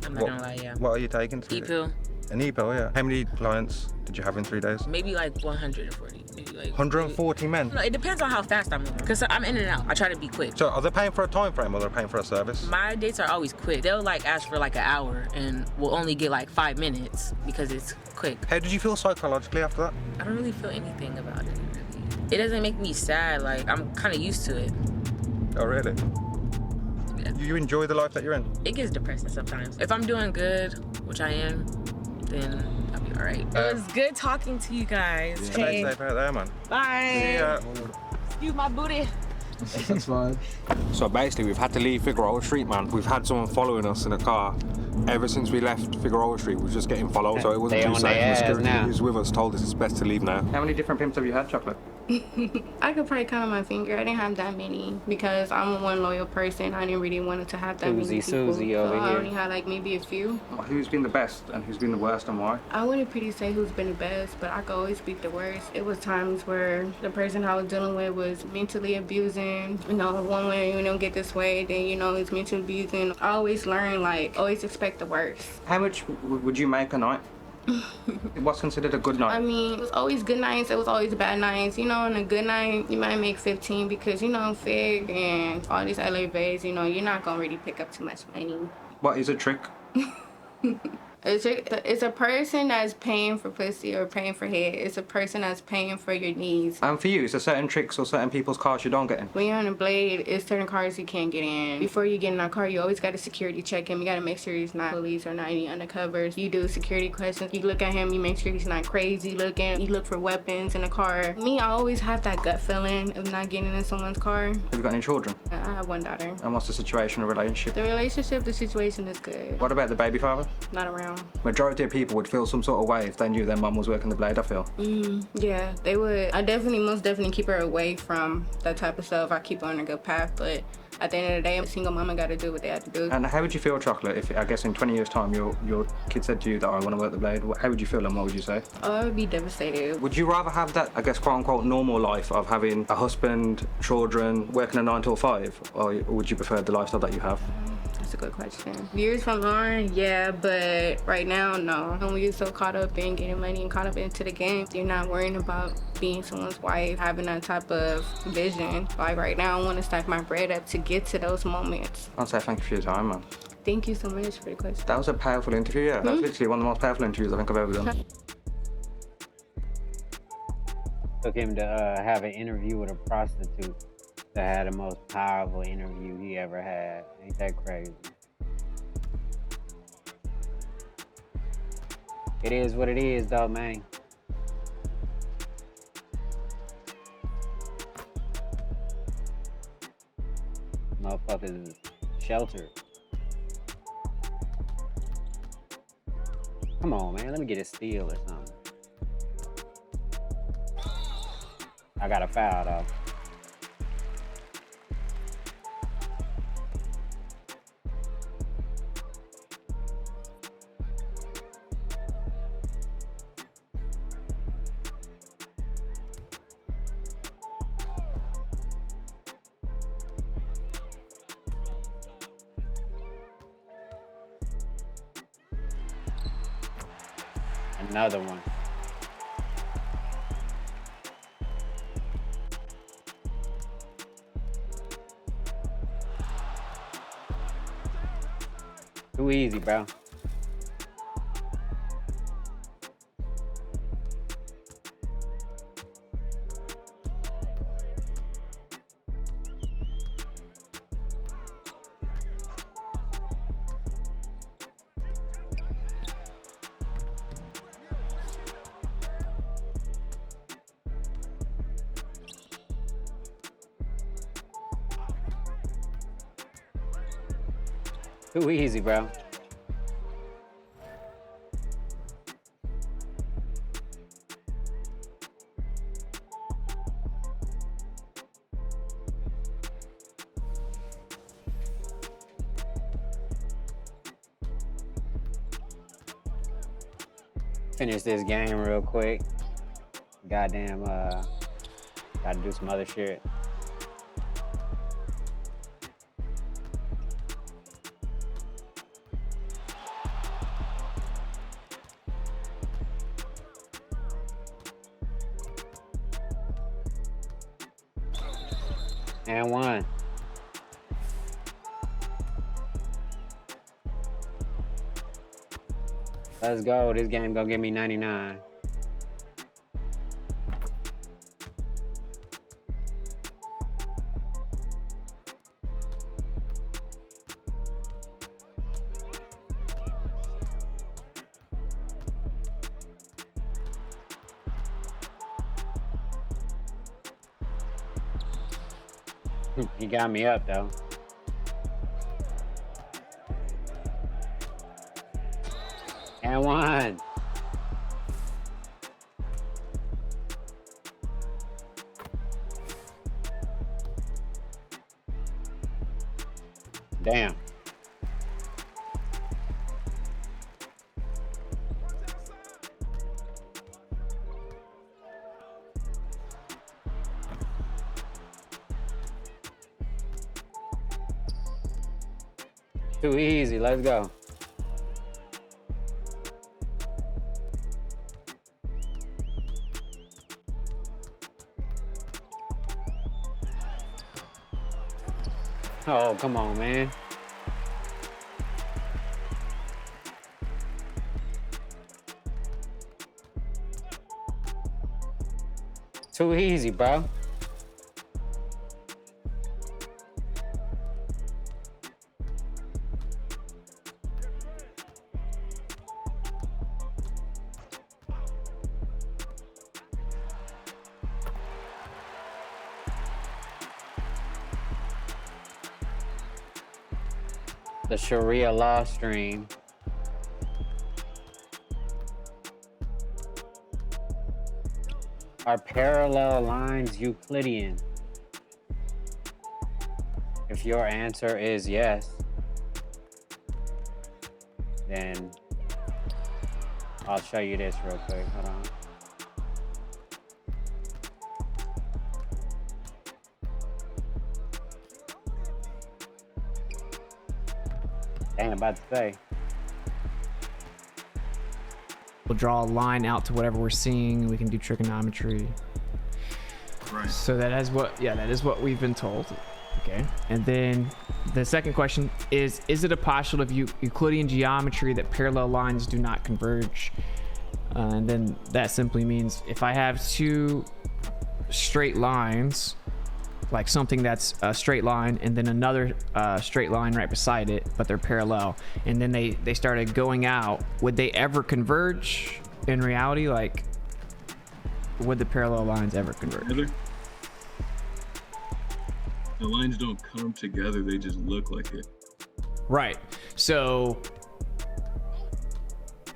I'm not gonna lie, yeah. What are you taking? E-pill. An e-pill, yeah. How many clients did you have in 3 days? Maybe like 140. Maybe like 140 men? No, it depends on how fast I'm moving. Because I'm in and out. I try to be quick. So are they paying for a time frame or they're paying for a service? My dates are always quick. They'll like ask for like an hour and we'll only get like 5 minutes because it's quick. How did you feel psychologically after that? I don't really feel anything about it, really. It doesn't make me sad. Like, I'm kind of used to it. Oh, really? Yeah. You enjoy the life that you're in? It gets depressing sometimes. If I'm doing good, which I am, then I'll be all right. It was good talking to you guys. Stay safe out there, man. Bye. See ya. Excuse my booty. That's fine. So basically, we've had to leave Figueroa Street, man. We've had someone following us in a car. Ever since we left Figueroa Street, we're just getting followed, so it wasn't They too on safe. their The ass security now. who's with us told us it's best to leave now. How many different pimps have you had, Chocolate? I could probably count on my finger. I didn't have that many because I'm one loyal person. I didn't really want to have that many people. Susie over so I here. only had like maybe a few. Who's been the best and who's been the worst and why? I wouldn't pretty say who's been the best, but I could always speak the worst. It was times where the person I was dealing with was mentally abusing. You know, one way you don't get this way, then you know it's mentally abusing. I always learn like always expect the worst. How much would you make a night? What's considered a good night? I mean, it was always good nights, it was always bad nights. You know, on a good night, you might make 15 because, you know, Fig and all these LA babes, you know, you're not gonna really pick up too much money. What is a trick? It's a person that's paying for pussy or paying for head. It's a person that's paying for your needs. And for you, is there certain tricks or certain people's cars you don't get in? When you're on a blade, it's certain cars you can't get in. Before you get in our car, you always got a security check him. You got to make sure he's not police or not any undercovers. You do security questions. You look at him, you make sure he's not crazy looking. You look for weapons in the car. Me, I always have that gut feeling of not getting in someone's car. Have you got any children? I have one daughter. And what's the situation or relationship? The situation is good. What about the baby father? Not around. Majority of people would feel some sort of way if they knew their mum was working the blade, I feel. Yeah, they would. I most definitely keep her away from that type of stuff. I keep her on a good path, but at the end of the day, a single mama got to do what they have to do. And how would you feel, Chocolate, if I guess in 20 years' time your kid said to you that I want to work the blade? How would you feel and what would you say? Oh, I would be devastated. Would you rather have that, I guess, quote-unquote normal life of having a husband, children, working a 9 to 5, or would you prefer the lifestyle that you have? That's a good question. Years from on, yeah, but right now, no. When you're so caught up in getting money and caught up into the game, you're not worrying about being someone's wife, having that type of vision. Like right now, I want to stack my bread up to get to those moments. I'll say thank you for your time, man. Thank you so much for the question. That was a powerful interview, yeah. That's literally one of the most powerful interviews I think I've ever done. Took him to have an interview with a prostitute that had the most powerful interview he ever had. Ain't that crazy? It is what it is, though, man. Motherfuckers is sheltered. Come on, man. Let me get a steal or something. I got a foul, though. Another one. Too easy, bro. Too easy, bro. Finish this game real quick. Goddamn, gotta do some other shit. And one. Let's go. This game gonna give me 99. He got me up though. And one. Damn. Too easy, let's go. Oh, come on, man. Too easy, bro. The Sharia law stream. Are parallel lines Euclidean? If your answer is yes, then I'll show you this real quick. Hold on. Dang, about to say. We'll draw a line out to whatever we're seeing. We can do trigonometry. Right. So that is what we've been told. Okay. And then the second question is it a postulate of Euclidean geometry that parallel lines do not converge? And then that simply means if I have two straight lines, like something that's a straight line and then another straight line right beside it, but they're parallel, and then they started going out, would they ever converge in reality? Like, would the parallel lines ever converge? The lines don't come together, they just look like it. Right. So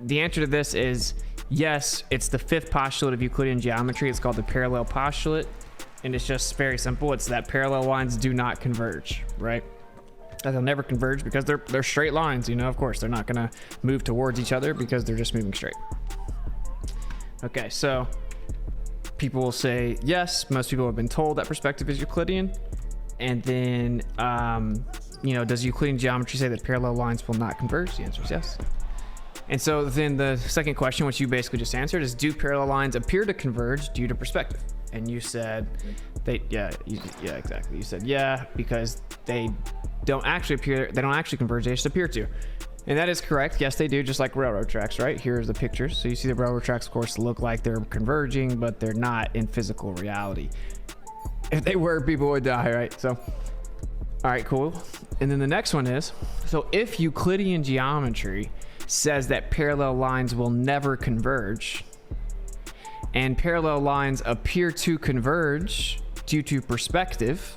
the answer to this is yes. It's the fifth postulate of Euclidean geometry. It's called the parallel postulate. And it's just very simple. It's that parallel lines do not converge, right? That they'll never converge because they're straight lines, you know, of course. They're not gonna move towards each other because they're just moving straight. Okay, so people will say yes. Most people have been told that perspective is Euclidean. And then, you know, does Euclidean geometry say that parallel lines will not converge? The answer is yes. And so then the second question, which you basically just answered, is do parallel lines appear to converge due to perspective? And you said yeah, exactly. You said yeah, because they don't actually converge, they just appear to. And that is correct. Yes, they do, just like railroad tracks, right? Here's the pictures. So you see the railroad tracks, of course, look like they're converging, but they're not in physical reality. If they were, people would die, right? So, all right, cool. And then the next one is, so if Euclidean geometry says that parallel lines will never converge, and parallel lines appear to converge due to perspective,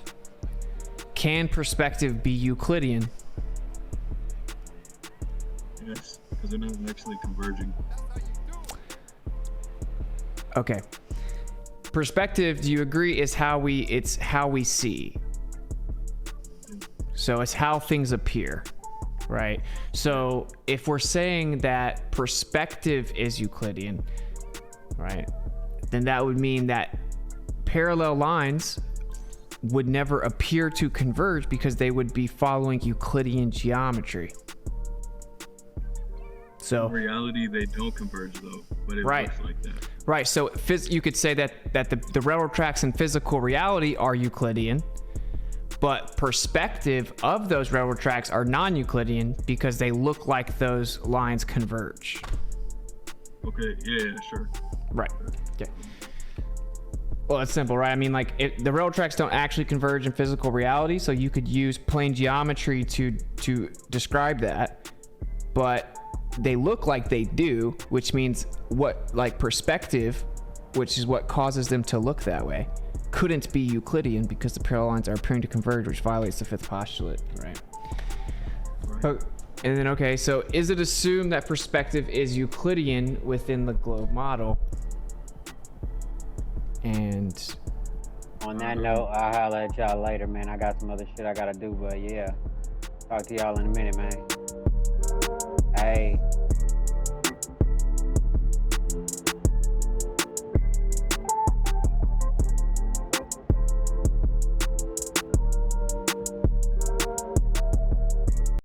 can perspective be Euclidean? Yes, because they're not actually converging. Okay. Perspective, do you agree, is how we see. So it's how things appear, right? So if we're saying that perspective is Euclidean, right, then that would mean that parallel lines would never appear to converge because they would be following Euclidean geometry. So in reality, they don't converge though, but it looks like that. Right, so you could say that the railroad tracks in physical reality are Euclidean, but perspective of those railroad tracks are non-Euclidean because they look like those lines converge. Okay, yeah, sure. Right, okay. Well, it's simple, right? I mean, like, the railroad tracks don't actually converge in physical reality, so you could use plane geometry to describe that, but they look like they do, which means perspective, which is what causes them to look that way. couldn't be Euclidean because the parallel lines are appearing to converge, which violates the fifth postulate, right? Oh, and then, okay, so is it assumed that perspective is Euclidean within the globe model? And on that note, I'll holler at y'all later, man. I got some other shit I gotta do, but yeah. Talk to y'all in a minute, man. Hey.